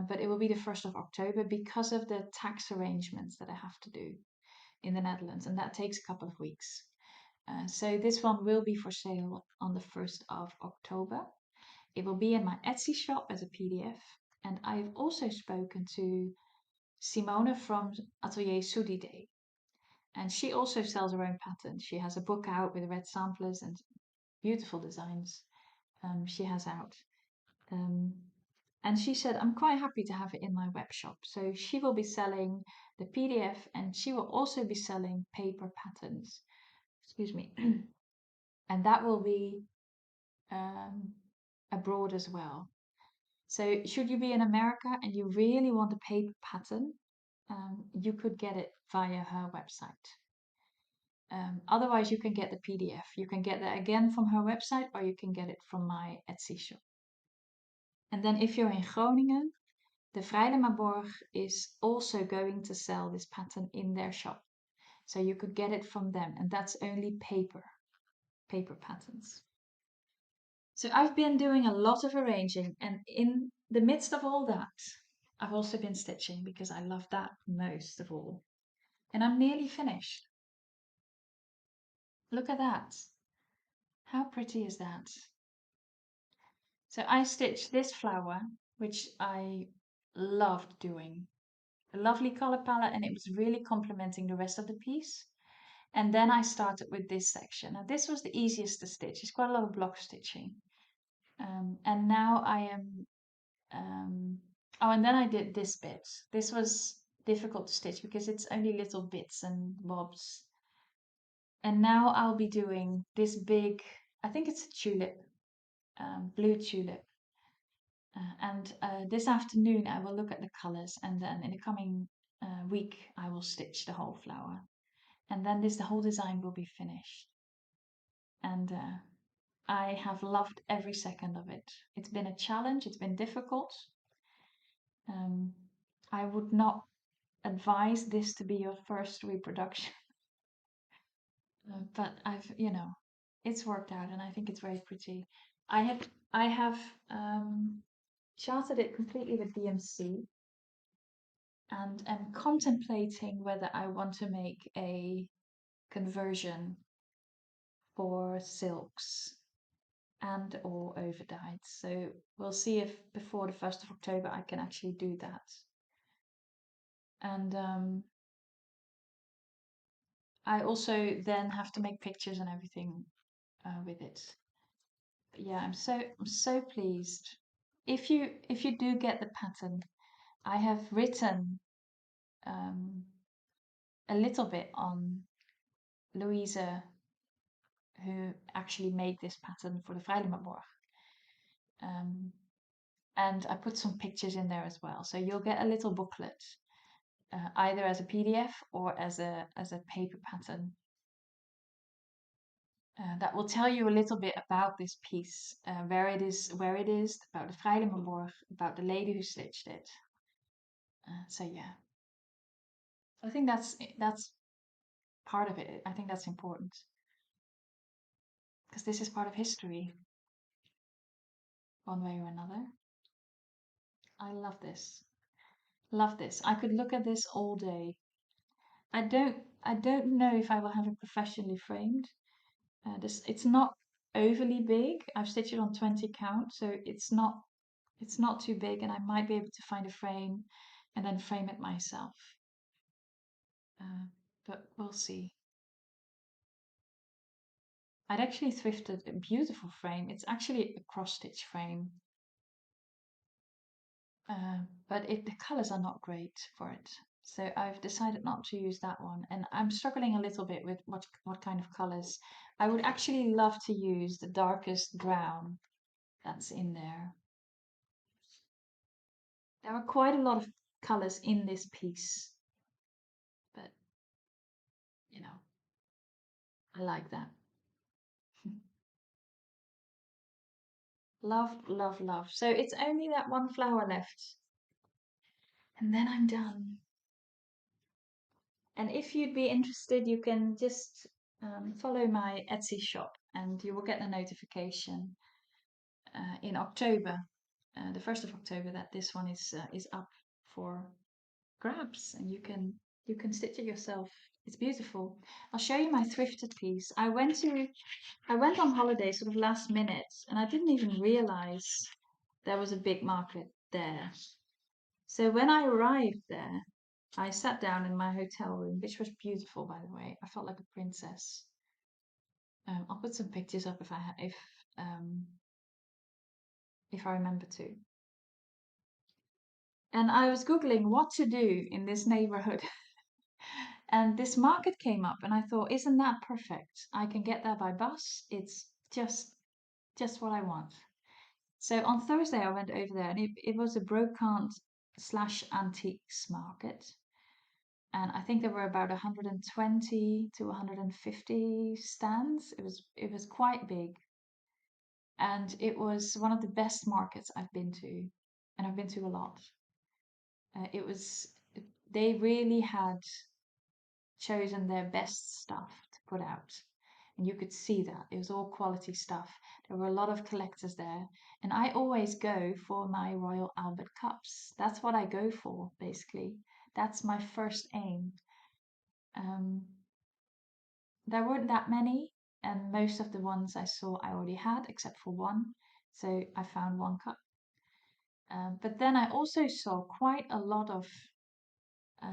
But it will be the 1st of October because of the tax arrangements that I have to do in the Netherlands, and that takes a couple of weeks. So this one will be for sale on the 1st of October. It will be in my Etsy shop as a PDF, and I've also spoken to Simone from Atelier Soudide, and she also sells her own patterns. She has a book out with red samplers and beautiful designs she has out. Um, and she said, I'm quite happy to have it in my web shop. So she will be selling the PDF and she will also be selling paper patterns. Excuse me. And that will be abroad as well. So should you be in America and you really want a paper pattern, you could get it via her website. Otherwise, you can get the PDF. You can get that again from her website or you can get it from my Etsy shop. And then if you're in Groningen, the Fraeylemaborg is also going to sell this pattern in their shop. So you could get it from them, and that's only paper patterns. So I've been doing a lot of arranging, and in the midst of all that, I've also been stitching because I love that most of all. And I'm nearly finished. Look at that. How pretty is that? So I stitched this flower, which I loved doing. A lovely color palette, and it was really complementing the rest of the piece. And then I started with this section. Now this was the easiest to stitch. It's quite a lot of block stitching. And now I am, oh, and then I did this bit. This was difficult to stitch because it's only little bits and bobs. And now I'll be doing this big, I think it's a tulip, blue tulip. And this afternoon I will look at the colors, and then in the coming week I will stitch the whole flower. And then the whole design will be finished. And I have loved every second of it. It's been a challenge, it's been difficult. I would not advise this to be your first reproduction. But it's worked out and I think it's very pretty. I have charted it completely with DMC and am contemplating whether I want to make a conversion for silks and or overdyed. So we'll see if before the 1st of October I can actually do that. And I also then have to make pictures and everything with it. But yeah, I'm so pleased. If you do get the pattern, I have written a little bit on Louisa, who actually made this pattern for the Fraeylemaborg. And I put some pictures in there as well. So you'll get a little booklet, either as a PDF or as a paper pattern. That will tell you a little bit about this piece, where it is, about the Fraeylemaborg, about the lady who stitched it. So yeah, I think that's part of it. I think that's important because this is part of history, one way or another. I love this. Love this. I could look at this all day. I don't know if I will have it professionally framed. It's not overly big. I've stitched it on 20 count, so it's not too big, and I might be able to find a frame and then frame it myself. But we'll see. I'd actually thrifted a beautiful frame. It's actually a cross stitch frame. But the colors are not great for it. So I've decided not to use that one. And I'm struggling a little bit with what kind of colors. I would actually love to use the darkest brown that's in there. There are quite a lot of colors in this piece, but you know, I like that. Love, love, love. So it's only that one flower left, and then I'm done. And if you'd be interested, you can just follow my Etsy shop, and you will get a notification in October, the 1st of October, that this one is up for grabs, and you can stitch it yourself. It's beautiful. I'll show you my thrifted piece. I went on holiday sort of last minute, and I didn't even realize there was a big market there. So when I arrived there, I sat down in my hotel room, which was beautiful, by the way. I felt like a princess. I'll put some pictures up if I remember to. And I was googling what to do in this neighborhood, and this market came up, and I thought, isn't that perfect? I can get there by bus. It's just what I want. So on Thursday I went over there, and it was a brocante slash antiques market. And I think there were about 120 to 150 stands. It was quite big, and it was one of the best markets I've been to, and I've been to a lot. It was They really had chosen their best stuff to put out, and you could see that it was all quality stuff. There were a lot of collectors there, and I always go for my Royal Albert cups. That's what I go for, basically. That's my first aim. Um, there weren't that many, and most of the ones I saw I already had, except for one. So I found one cup. But then I also saw quite a lot of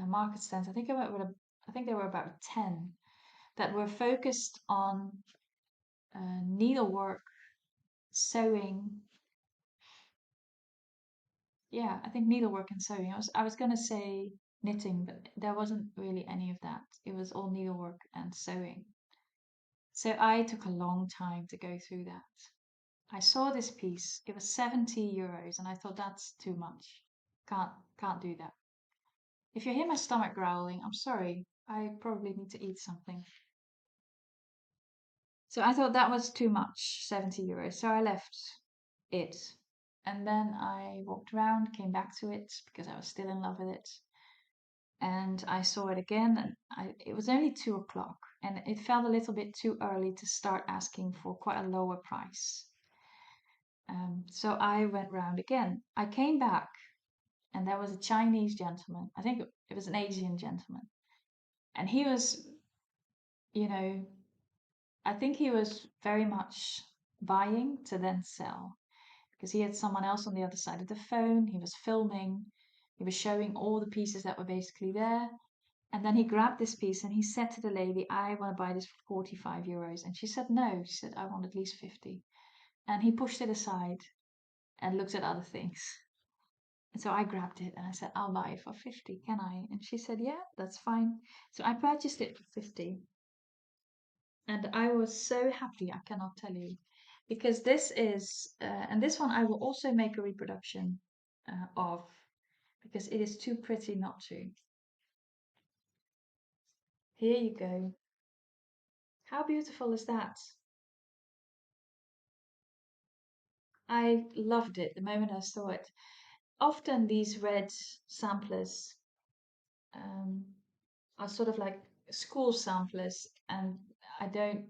market stands. I think there were about 10 that were focused on needlework, sewing. Yeah, I think needlework and sewing. I was gonna say knitting, but there wasn't really any of that. It was all needlework and sewing. So I took a long time to go through that. I saw this piece. It was 70 euros, and I thought that's too much. Can't can't do that. If you hear my stomach growling, I'm sorry. I probably need to eat something. So I thought that was too much, 70 euros. So I left it. And then I walked around, came back to it because I was still in love with it. And I saw it again, and it was only 2 o'clock, and it felt a little bit too early to start asking for quite a lower price. So I went round again. I came back, and there was a Chinese gentleman. I think it was an Asian gentleman. And he was, you know, I think he was very much buying to then sell, because he had someone else on the other side of the phone. He was filming, he was showing all the pieces that were basically there. And then he grabbed this piece and he said to the lady, I want to buy this for 45 euros. And she said, no. She said, I want at least 50. And he pushed it aside and looked at other things. And so I grabbed it and I said, I'll buy it for 50, can I? And she said, yeah, that's fine. So I purchased it for 50. And I was so happy, I cannot tell you. Because and this one I will also make a reproduction of, because it is too pretty not to. Here you go. How beautiful is that? I loved it the moment I saw it. Often these red samplers um, are sort of like school samplers, and I don't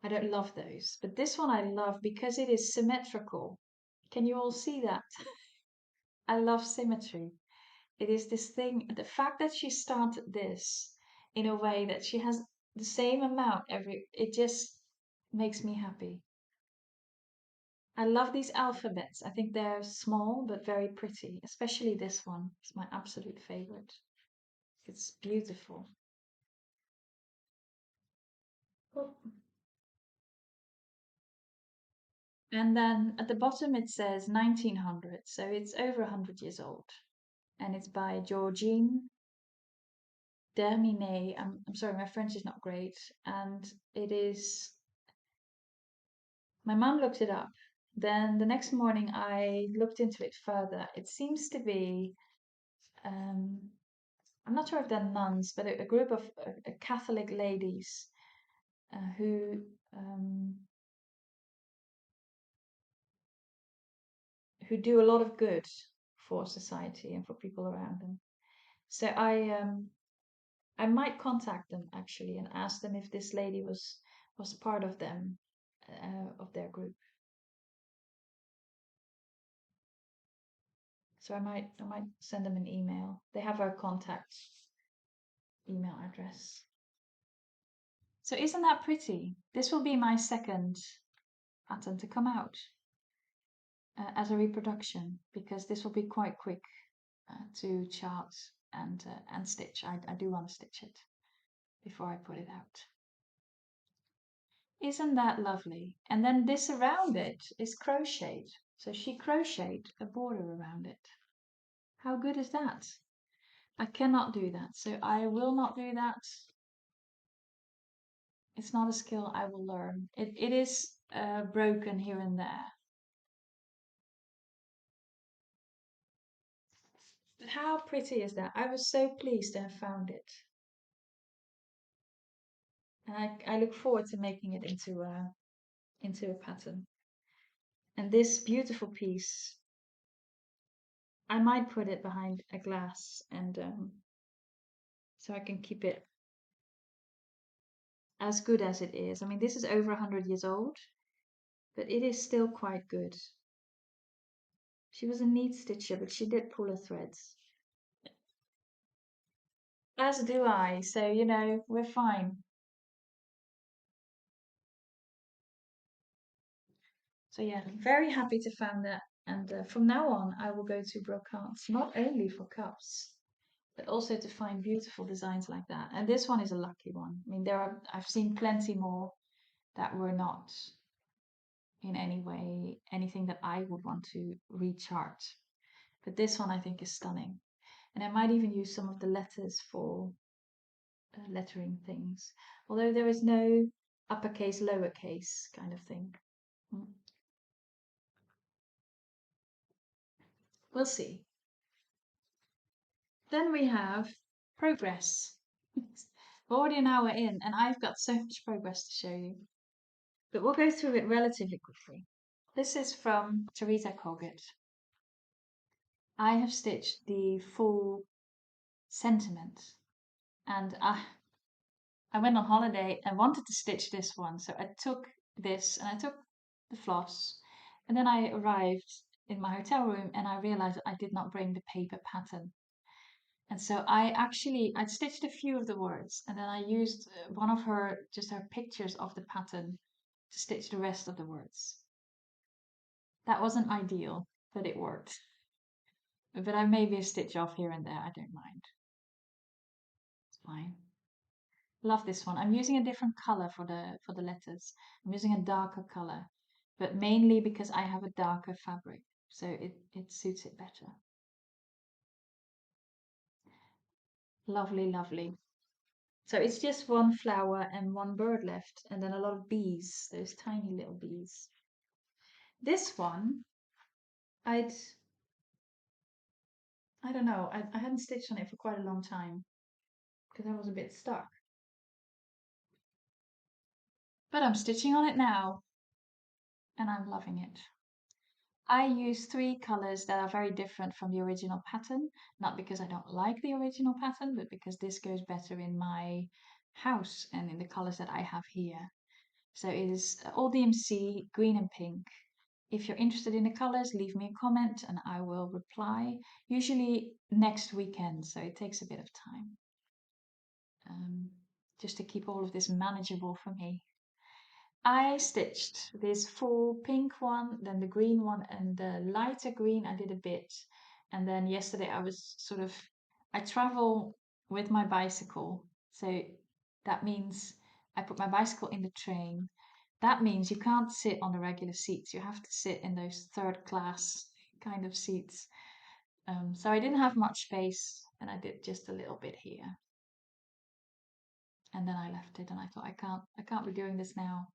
I don't love those. But this one I love because it is symmetrical. Can you all see that? I love symmetry. It is this thing, the fact that she started this in a way that she has the same amount it just makes me happy. I love these alphabets. I think they're small but very pretty, especially this one. It's my absolute favorite. It's beautiful. Oh. And then at the bottom it says 1900, so it's over 100 years old. And it's by Georgine Derminet. I'm sorry, my French is not great. And it is, my mum looked it up, then the next morning I looked into it further. It seems to be, I'm not sure if they're nuns, but a group of Catholic ladies who do a lot of good for society and for people around them. So I might contact them actually and ask them if this lady was part of them, of their group. So I might send them an email. They have our contact email address. So isn't that pretty? This will be my second pattern to come out as a reproduction, because this will be quite quick to chart and stitch. I do want to stitch it before I put it out. Isn't that lovely? And then this around it is crocheted. So she crocheted a border around it. How good is that? I cannot do that, so I will not do that. It's not a skill I will learn. It is broken here and there. But how pretty is that? I was so pleased to have found it. And I look forward to making it into a pattern. And this beautiful piece, I might put it behind a glass and so I can keep it as good as it is. I mean, this is over 100 years old, but it is still quite good. She was a neat stitcher, but she did pull her threads. As do I, so you know, we're fine. So yeah, very happy to find that. And from now on, I will go to brocades, not only for cups, but also to find beautiful designs like that. And this one is a lucky one. I mean, I've seen plenty more that were not in any way anything that I would want to rechart. But this one I think is stunning. And I might even use some of the letters for lettering things. Although there is no uppercase, lowercase kind of thing. We'll see. Then we have progress. We're already an hour in, and I've got so much progress to show you. But we'll go through it relatively quickly. This is from Teresa Kogut. I have stitched the full sentiment, and I went on holiday and wanted to stitch this one. So I took this and I took the floss, and then I arrived in my hotel room and I realized I did not bring the paper pattern. And so I'd stitched a few of the words and then I used one of her pictures of the pattern to stitch the rest of the words. That wasn't ideal, but it worked. But I maybe a stitch off here and there, I don't mind. It's fine. Love this one. I'm using a different color for the letters. I'm using a darker color, but mainly because I have a darker fabric, so it suits it better. Lovely, lovely. So it's just one flower and one bird left, and then a lot of bees, those tiny little bees. This one, I don't know, I hadn't stitched on it for quite a long time because I was a bit stuck. But I'm stitching on it now, and I'm loving it. I use 3 colors that are very different from the original pattern, not because I don't like the original pattern, but because this goes better in my house and in the colors that I have here. So it is all DMC, green and pink. If you're interested in the colors, leave me a comment and I will reply, usually next weekend, so it takes a bit of time. Just to keep all of this manageable for me. I stitched this full pink one, then the green one, and the lighter green I did a bit. And then yesterday I travel with my bicycle. So that means I put my bicycle in the train. That means you can't sit on the regular seats. You have to sit in those third class kind of seats. So I didn't have much space and I did just a little bit here. And then I left it and I thought I can't be doing this now.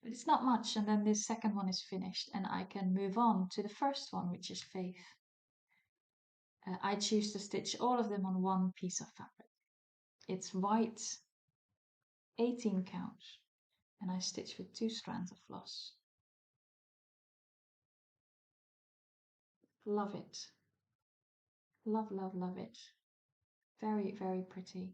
but it's not much. And then this second one is finished and I can move on to the first one, which is Faith. I choose to stitch all of them on one piece of fabric. It's white, 18 count, and I stitch with 2 strands of floss. Love it. Love, love, love it. Very, very pretty.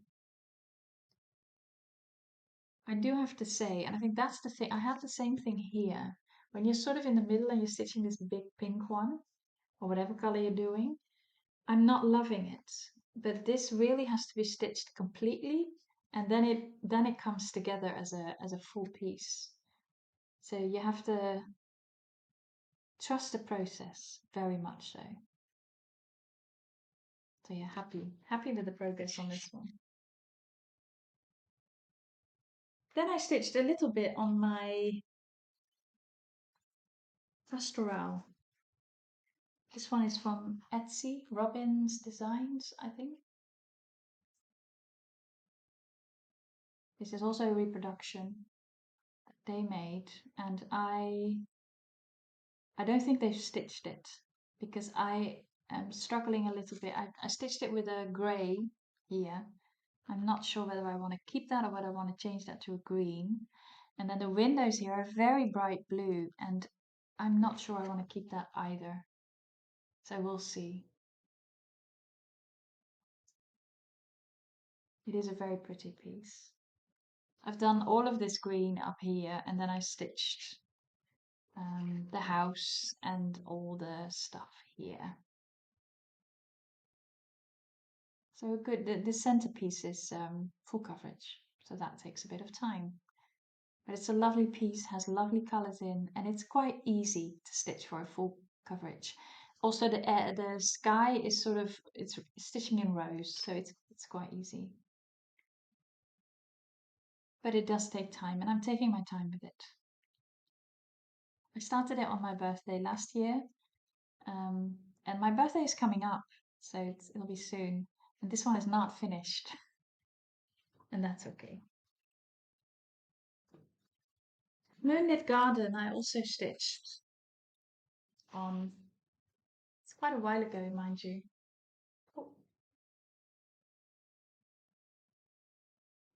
I do have to say, and I think that's the thing, I have the same thing here. When you're sort of in the middle and you're stitching this big pink one, or whatever color you're doing, I'm not loving it. But this really has to be stitched completely, and then it comes together as a full piece. So you have to trust the process, very much so. So yeah, happy with the progress on this one. Then I stitched a little bit on my Pastorale. This one is from Etsy, Robin's Designs, I think. This is also a reproduction that they made, and I don't think they've stitched it because I am struggling a little bit. I stitched it with a grey here. I'm not sure whether I want to keep that or whether I want to change that to a green. And then the windows here are very bright blue, and I'm not sure I want to keep that either. So we'll see. It is a very pretty piece. I've done all of this green up here, and then I stitched the house and all the stuff here. So good. The centerpiece is full coverage, so that takes a bit of time. But it's a lovely piece, has lovely colors in, and it's quite easy to stitch for a full coverage. Also, the sky is sort of it's stitching in rows, so it's quite easy. But it does take time, and I'm taking my time with it. I started it on my birthday last year, and my birthday is coming up, so it'll be soon. And this one is not finished, and that's okay. Moonlit Garden I also stitched on, it's quite a while ago, mind you. Oh,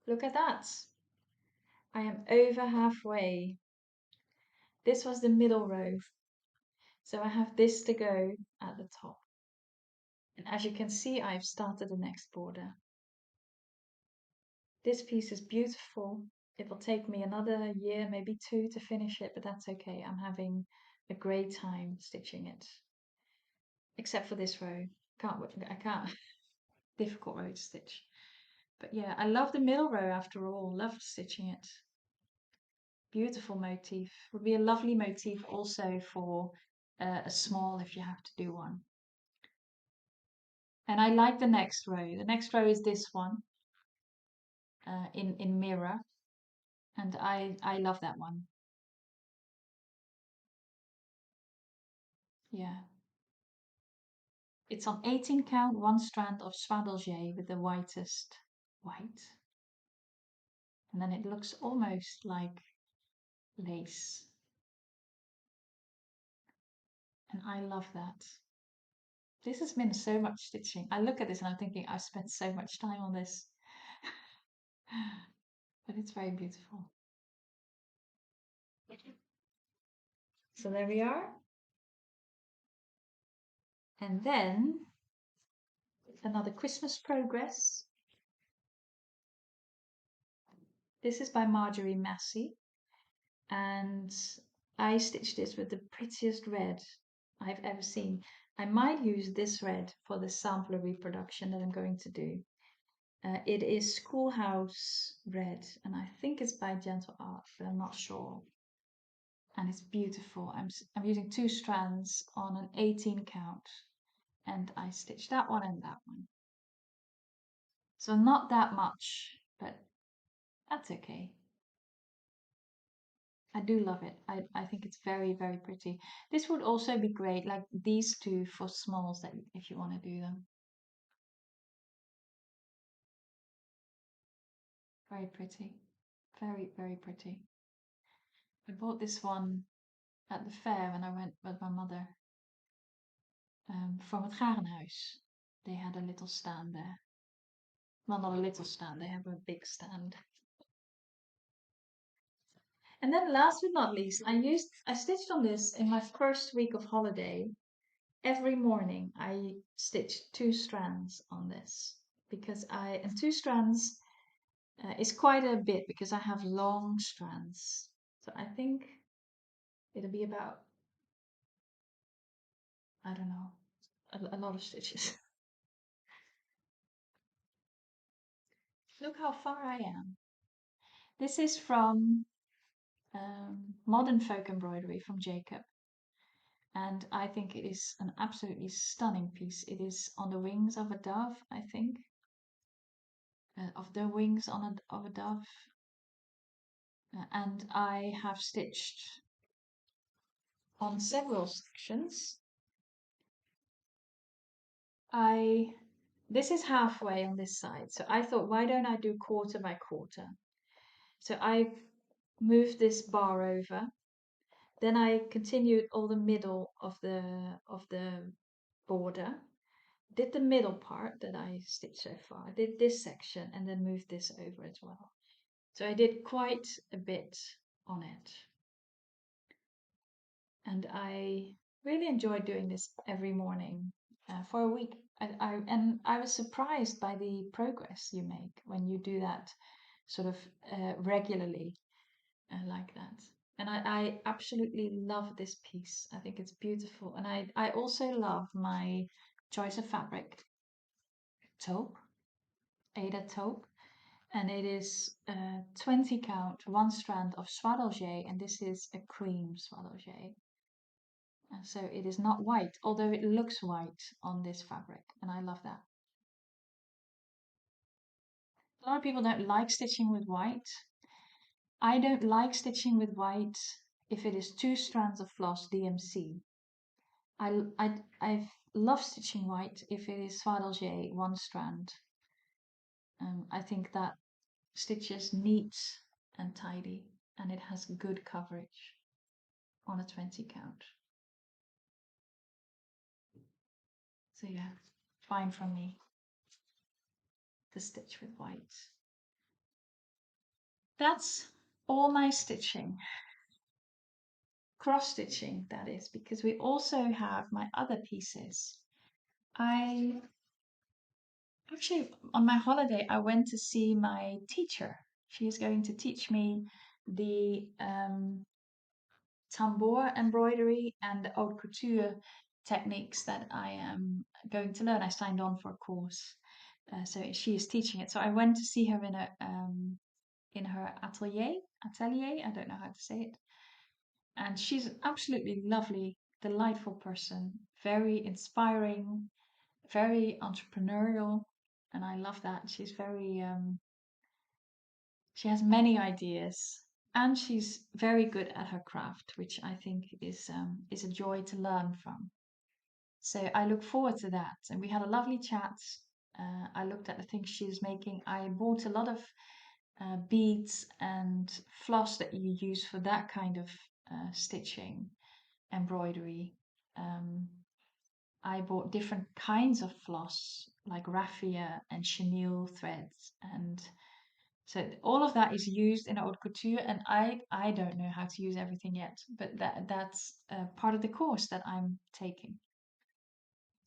look at that. I am over halfway. This was the middle row. So I have this to go at the top. And as you can see, I've started the next border. This piece is beautiful. It will take me another year, maybe 2 to finish it, but that's okay. I'm having a great time stitching it. Except for this row. I can't. Difficult row to stitch. But yeah, I love the middle row after all. Loved stitching it. Beautiful motif. Would be a lovely motif also for a small if you have to do one. And I like the next row. The next row is this one in mirror, and I love that one. Yeah. It's on 18 count, 1 strand of soie d'Alger with the whitest white. And then it looks almost like lace. And I love that. This has been so much stitching. I look at this and I'm thinking I've spent so much time on this. But it's very beautiful. So there we are. And then another Christmas progress. This is by Marjorie Massey, and I stitched this with the prettiest red I've ever seen. I might use this red for the sampler reproduction that I'm going to do. It is Schoolhouse Red, and I think it's by Gentle Art, but I'm not sure. And it's beautiful. I'm using 2 strands on an 18 count, and I stitched that one and that one. So not that much, but that's okay. I do love it. I think it's very, very pretty. This would also be great, like these two for smalls that if you want to do them. Very pretty. Very, very pretty. I bought this one at the fair when I went with my mother from het Gaerenhuys. They had a little stand there. Well, not a little stand, they have a big stand. And then last but not least, I stitched on this in my first week of holiday. Every morning I stitched 2 strands on this because and 2 strands is quite a bit because I have long strands. So I think it'll be about, I don't know, a lot of stitches. Look how far I am. This is from Modern Folk Embroidery from Jacob. And I think it is an absolutely stunning piece. It is on the wings of a dove, I think. Of the wings of a dove. And I have stitched on several sections. This is halfway on this side, so I thought, why don't I do quarter by quarter? So I've moved this bar over. Then I continued all the middle of the border. Did the middle part that I stitched so far. I did this section and then moved this over as well. So I did quite a bit on it. And I really enjoyed doing this every morning for a week. I was surprised by the progress you make when you do that sort of regularly like that. And I absolutely love this piece. I think it's beautiful. And I also love my choice of fabric, taupe, Ada taupe. And it is 20 count, 1 strand of swaddle and this is a cream swaddle. So it is not white, although it looks white on this fabric, and I love that. A lot of people don't like stitching with white. I don't like stitching with white if it is 2 strands of floss DMC. I love stitching white if it is swaddle 1 strand. I think that stitches neat and tidy, and it has good coverage on a 20 count. So yeah, fine for me to stitch with white. That's all my stitching. Cross stitching, that is, because we also have my other pieces. Actually, on my holiday, I went to see my teacher. She is going to teach me the tambour embroidery and the haute couture techniques that I am going to learn. I signed on for a course, so she is teaching it. So I went to see her in her atelier. I don't know how to say it. And she's absolutely lovely, delightful person, very inspiring, very entrepreneurial, and I love that. She's very she has many ideas, and she's very good at her craft, which I think is a joy to learn from. So I look forward to that. And we had a lovely chat. I looked at the things she's making. I bought a lot of beads and floss that you use for that kind of stitching, embroidery. I bought different kinds of floss, like raffia and chenille threads, and so all of that is used in haute couture. And I don't know how to use everything yet, but that's part of the course that I'm taking.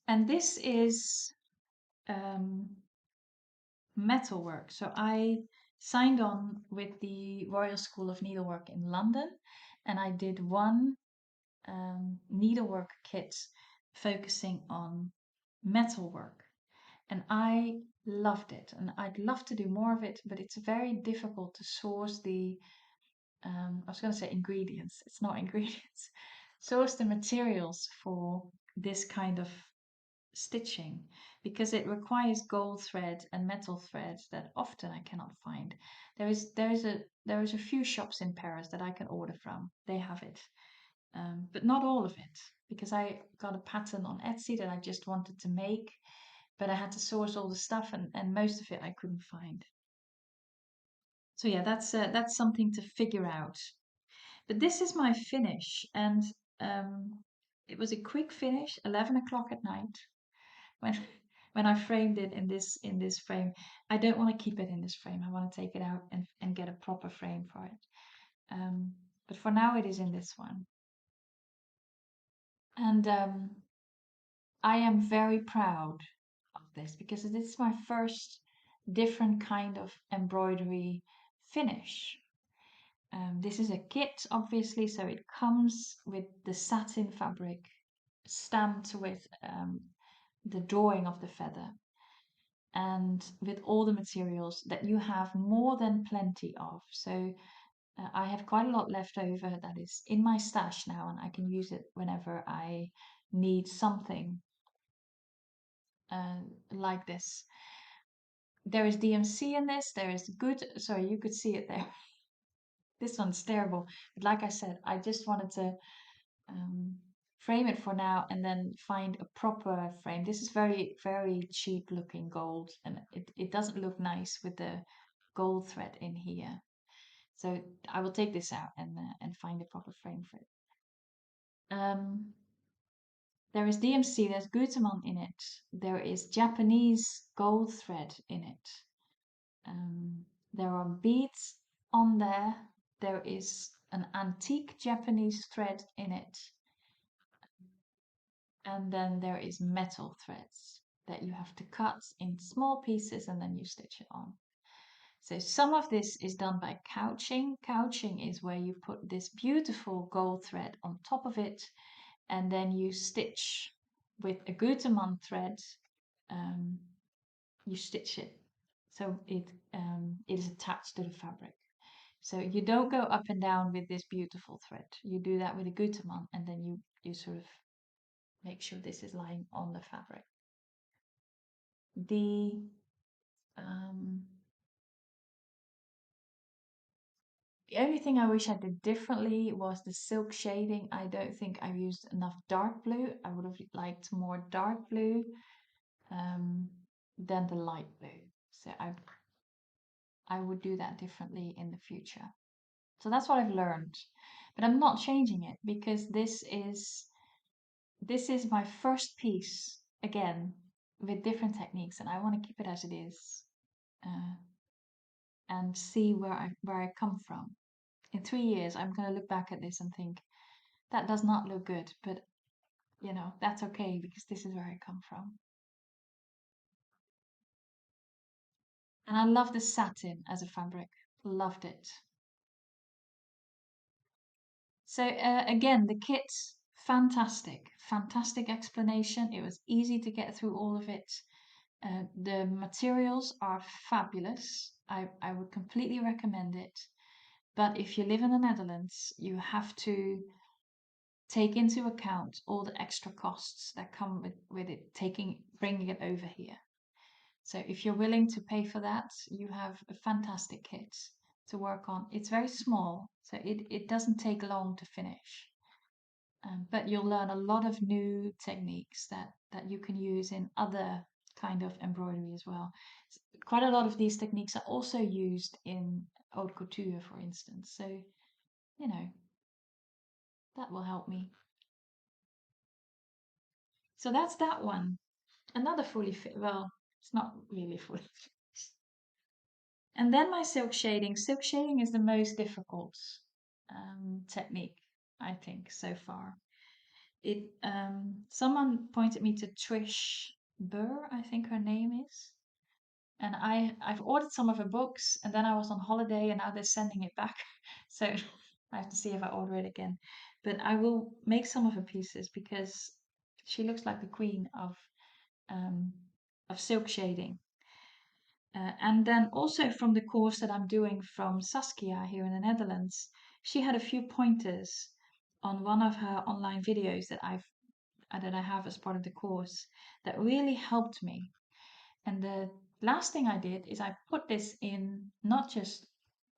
And this is Metalwork. So I signed on with the Royal School of Needlework in London, and I did one needlework kit focusing on metalwork, and I loved it, and I'd love to do more of it, but it's very difficult to source the I was going to say ingredients, it's not ingredients, source the materials for this kind of stitching, because it requires gold thread and metal thread that often I cannot find. There is a few shops in Paris that I can order from. They have it, but not all of it, because I got a pattern on Etsy that I just wanted to make, but I had to source all the stuff, and most of it I couldn't find. So yeah, that's something to figure out. But this is my finish, and it was a quick finish, 11 o'clock at night, when when I framed it in this frame. I don't want to keep it in this frame. I want to take it out and get a proper frame for it. But for now, it is in this one, and I am very proud of this because this is my first different kind of embroidery finish. This is a kit, obviously, so it comes with the satin fabric stamped with the drawing of the feather and with all the materials that you have more than plenty of. So I have quite a lot left over that is in my stash now, and I can use it whenever I need something like this. There is DMC in this. There is good. Sorry, you could see it there. This one's terrible. But like I said, I just wanted to um, frame it for now and then find a proper frame. This is very, very cheap looking gold, and it doesn't look nice with the gold thread in here. So I will take this out and find a proper frame for it. There is DMC, there's Gutemon in it. There is Japanese gold thread in it. There are beads on there. There is an antique Japanese thread in it. And then there is metal threads that you have to cut in small pieces and then you stitch it on. So some of this is done by couching. Couching is where you put this beautiful gold thread on top of it and then you stitch with a Gutemon thread. You stitch it so it is attached to the fabric. So you don't go up and down with this beautiful thread. You do that with a Gutemon and then you sort of make sure this is lying on the fabric. The only thing I wish I did differently was the silk shading. I don't think I used enough dark blue. I would have liked more dark blue than the light blue. So I would do that differently in the future. So that's what I've learned. But I'm not changing it because this is my first piece again with different techniques, and I want to keep it as it is and see where I come from. In 3 years, I'm going to look back at this and think that does not look good, but that's okay because this is where I come from. And I love the satin as a fabric. Loved it. So again, the kit, fantastic explanation. It was easy to get through all of it. The materials are fabulous. I would completely recommend it. But if you live in the Netherlands, you have to take into account all the extra costs that come with it bringing it over here. So if you're willing to pay for that, you have a fantastic kit to work on. It's very small, so it doesn't take long to finish. But you'll learn a lot of new techniques that you can use in other kind of embroidery as well. Quite a lot of these techniques are also used in haute couture, for instance. So, that will help me. So that's that one. Another fully fit. Well, it's not really fully fit. And then my silk shading. Silk shading is the most difficult technique, I think, so far. Someone pointed me to Trish Burr, I think her name is. And I've ordered some of her books, and then I was on holiday, and now they're sending it back. So I have to see if I order it again. But I will make some of her pieces because she looks like the queen of silk shading. And then also from the course that I'm doing from Saskia here in the Netherlands, she had a few pointers on one of her online videos that I have as part of the course that really helped me. And the last thing I did is I put this in not just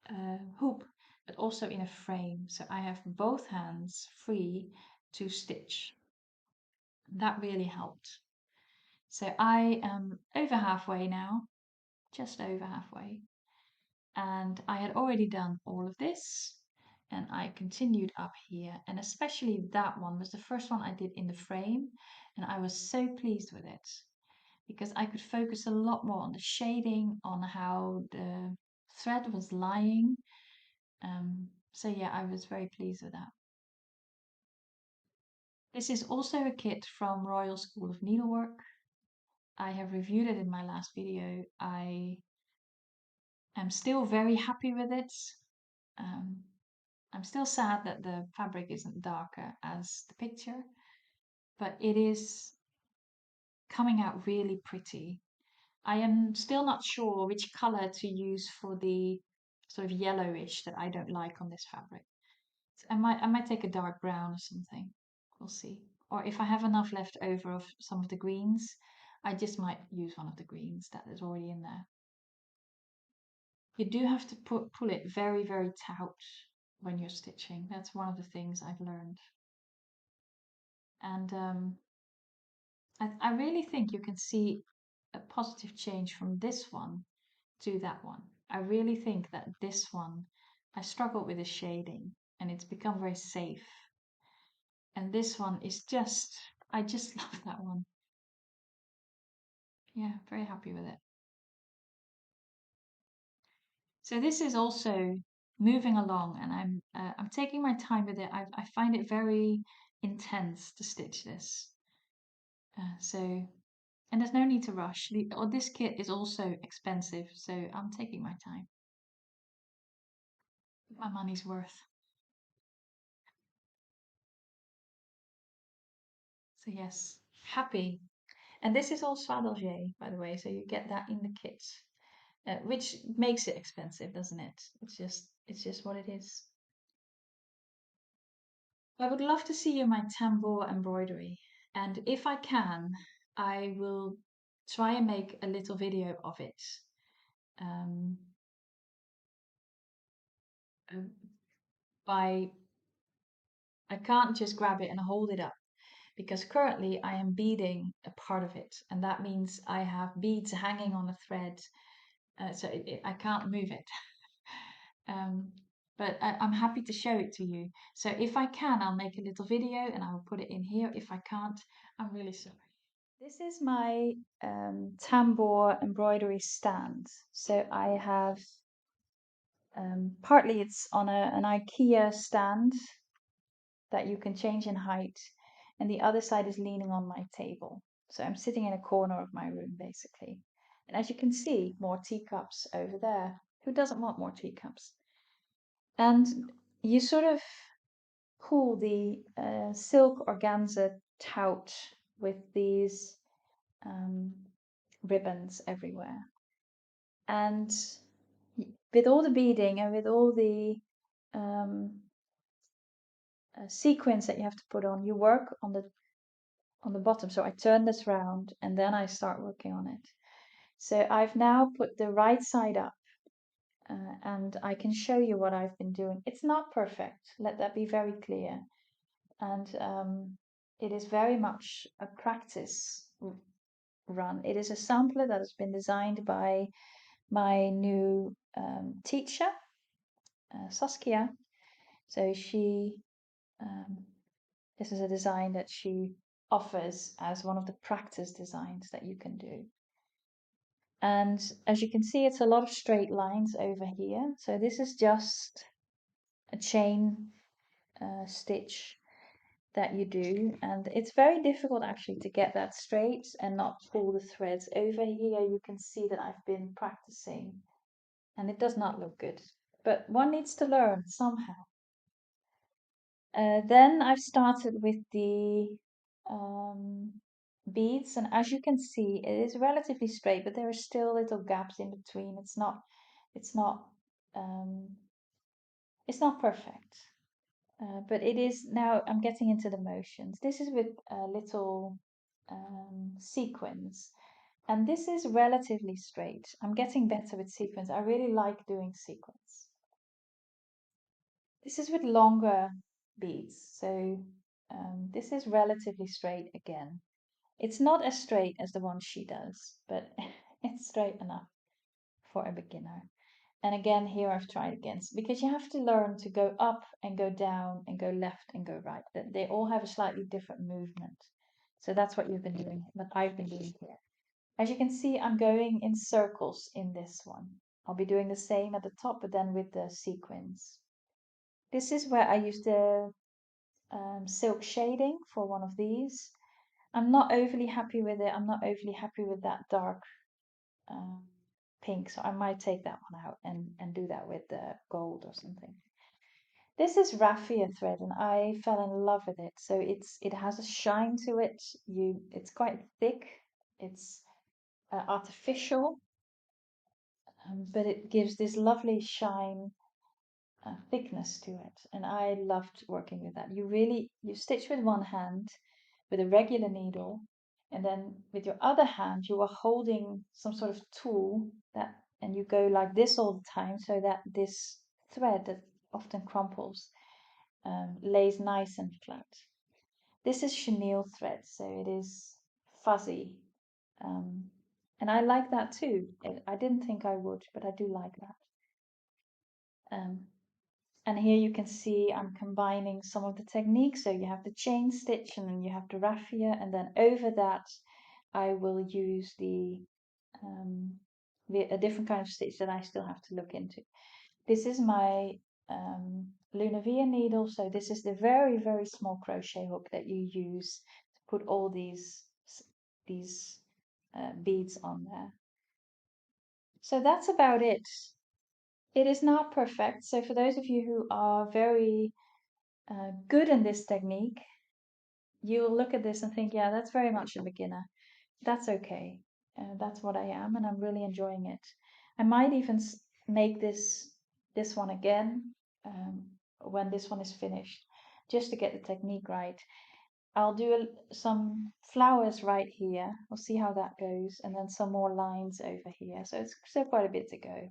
a hoop, but also in a frame. So I have both hands free to stitch. That really helped. So I am over halfway now, just over halfway. And I had already done all of this. and I continued up here, and especially that one was the first one I did in the frame, and I was so pleased with it because I could focus a lot more on the shading, on how the thread was lying. So yeah, I was very pleased with that. This is also a kit from Royal School of Needlework. I have reviewed it in my last video. I am still very happy with it. Um, I'm still sad that the fabric isn't darker as the picture, but it is coming out really pretty. I am still not sure which color to use for the sort of yellowish that I don't like on this fabric. So I might take a dark brown or something. We'll see. Or if I have enough left over of some of the greens, I just might use one of the greens that is already in there. You do have to pull it very, very taut when you're stitching. That's one of the things I've learned. And I really think you can see a positive change from this one to that one. I really think that this one, I struggled with the shading and it's become very safe. And this one is just, I just love that one. Yeah, very happy with it. So this is also moving along, and I'm taking my time with it. I find it very intense to stitch this. And there's no need to rush. This kit is also expensive, so I'm taking my time. My money's worth. So yes, happy. And this is all soie d'Alger, by the way, so you get that in the kit, which makes it expensive, doesn't it? It's just what it is. I would love to see you my tambour embroidery, and if I can, I will try and make a little video of it. Um, uh, by I can't just grab it and hold it up because currently I am beading a part of it, and that means I have beads hanging on a thread, so I can't move it. Um, but I'm happy to show it to you. So if I can, I'll make a little video and I will put it in here. If I can't, I'm really sorry. This is my tambour embroidery stand. So I have partly it's on an IKEA stand that you can change in height, and the other side is leaning on my table. So I'm sitting in a corner of my room basically. And as you can see, more teacups over there. Who doesn't want more teacups? And you sort of pull the silk organza tout with these ribbons everywhere. And with all the beading and with all the sequins that you have to put on, you work on the bottom. So I turn this round and then I start working on it. So I've now put the right side up, and I can show you what I've been doing. It's not perfect, let that be very clear. And it is very much a practice run. It is a sampler that has been designed by my new teacher, Saskia. So this is a design that she offers as one of the practice designs that you can do. And as you can see, it's a lot of straight lines over here. So this is just a chain stitch that you do, and it's very difficult actually to get that straight and not pull the threads. Over here you can see that I've been practicing and it does not look good, but one needs to learn somehow. Then I've started with the beads, and as you can see it is relatively straight, but there are still little gaps in between. It's not perfect. But it is now, I'm getting into the motions. This is with little sequins, and this is relatively straight. I'm getting better with sequins. I really like doing sequins. This is with longer beads, so this is relatively straight again. It's not as straight as the one she does, but it's straight enough for a beginner. And again, here I've tried again, because you have to learn to go up and go down and go left and go right. They all have a slightly different movement. So that's what you've been doing, what I've been doing here. As you can see, I'm going in circles in this one. I'll be doing the same at the top, but then with the sequins. This is where I use the silk shading for one of these. I'm not overly happy with it. I'm not overly happy with that dark um, pink, so I might take that one out and do that with the gold or something. This is raffia thread, and I fell in love with it. So it has a shine to it. It's quite thick. It's artificial, but it gives this lovely shine, thickness to it, and I loved working with that. You stitch with one hand with a regular needle, and then with your other hand you are holding some sort of tool and you go like this all the time, so that this thread that often crumples lays nice and flat. This is chenille thread, so it is fuzzy, um, and I like that too. I didn't think I would, but I do like that. And here you can see I'm combining some of the techniques. So you have the chain stitch, and then you have the raffia, and then over that I will use a different kind of stitch that I still have to look into. This is my Lunavia needle. So this is the very, very small crochet hook that you use to put all these beads on there. So that's about it. It is not perfect. So for those of you who are very good in this technique, you'll look at this and think, yeah, that's very much a beginner. That's okay. That's what I am, and I'm really enjoying it. I might even make this one again when this one is finished, just to get the technique right. I'll do some flowers right here. We'll see how that goes, and then some more lines over here. So it's still quite a bit to go.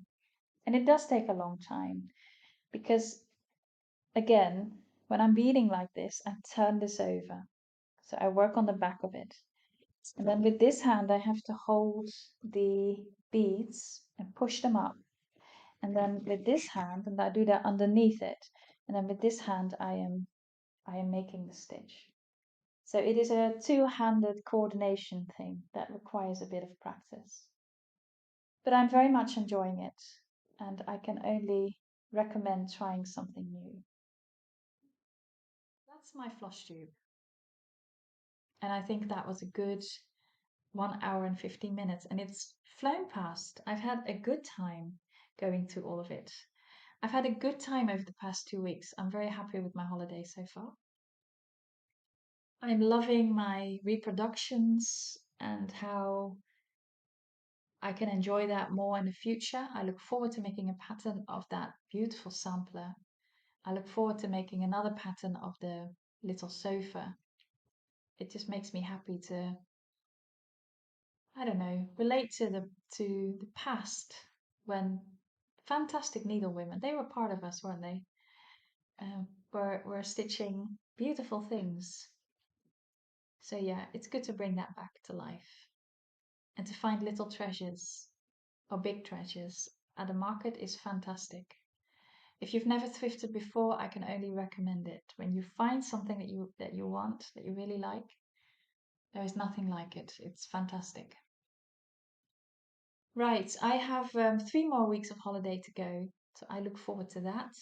And it does take a long time, because again, when I'm beading like this, I turn this over. So I work on the back of it. And then with this hand, I have to hold the beads and push them up. And then with this hand, and I do that underneath it. And then with this hand, I am making the stitch. So it is a two-handed coordination thing that requires a bit of practice. But I'm very much enjoying it, and I can only recommend trying something new. That's my Flosstube. And I think that was a good 1 hour and 15 minutes, and it's flown past. I've had a good time going through all of it. I've had a good time over the past 2 weeks. I'm very happy with my holiday so far. I'm loving my reproductions and how I can enjoy that more in the future. I look forward to making a pattern of that beautiful sampler. I look forward to making another pattern of the little sofa. It just makes me happy to, I don't know, relate to the past, when fantastic needlewomen, they were part of us, weren't they? Were stitching beautiful things. So yeah, it's good to bring that back to life, and to find little treasures or big treasures at the market is fantastic. If you've never thrifted before, I can only recommend it. When you find something that you want, that you really like, there is nothing like it. It's fantastic. Right, I have 3 more weeks of holiday to go, so I look forward to that.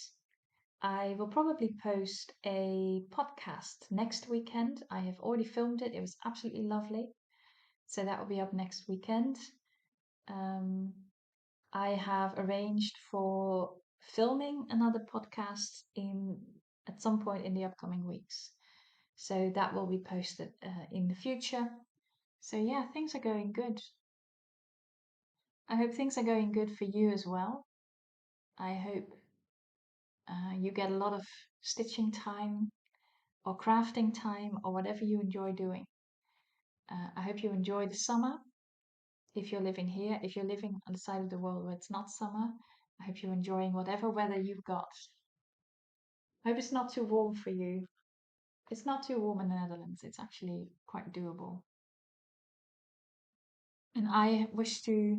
I will probably post a podcast next weekend. I have already filmed it. It was absolutely lovely. So that will be up next weekend. I have arranged for filming another podcast at some point in the upcoming weeks. So that will be posted in the future. So yeah, things are going good. I hope things are going good for you as well. I hope you get a lot of stitching time or crafting time or whatever you enjoy doing. I hope you enjoy the summer. If you're living here, if you're living on the side of the world where it's not summer, I hope you're enjoying whatever weather you've got. I hope it's not too warm for you. It's not too warm in the Netherlands. It's actually quite doable. And I wish to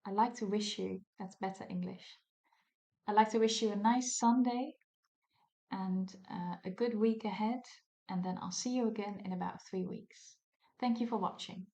I like to wish you, that's better English. I'd like to wish you a nice Sunday and a good week ahead, and then I'll see you again in about 3 weeks. Thank you for watching.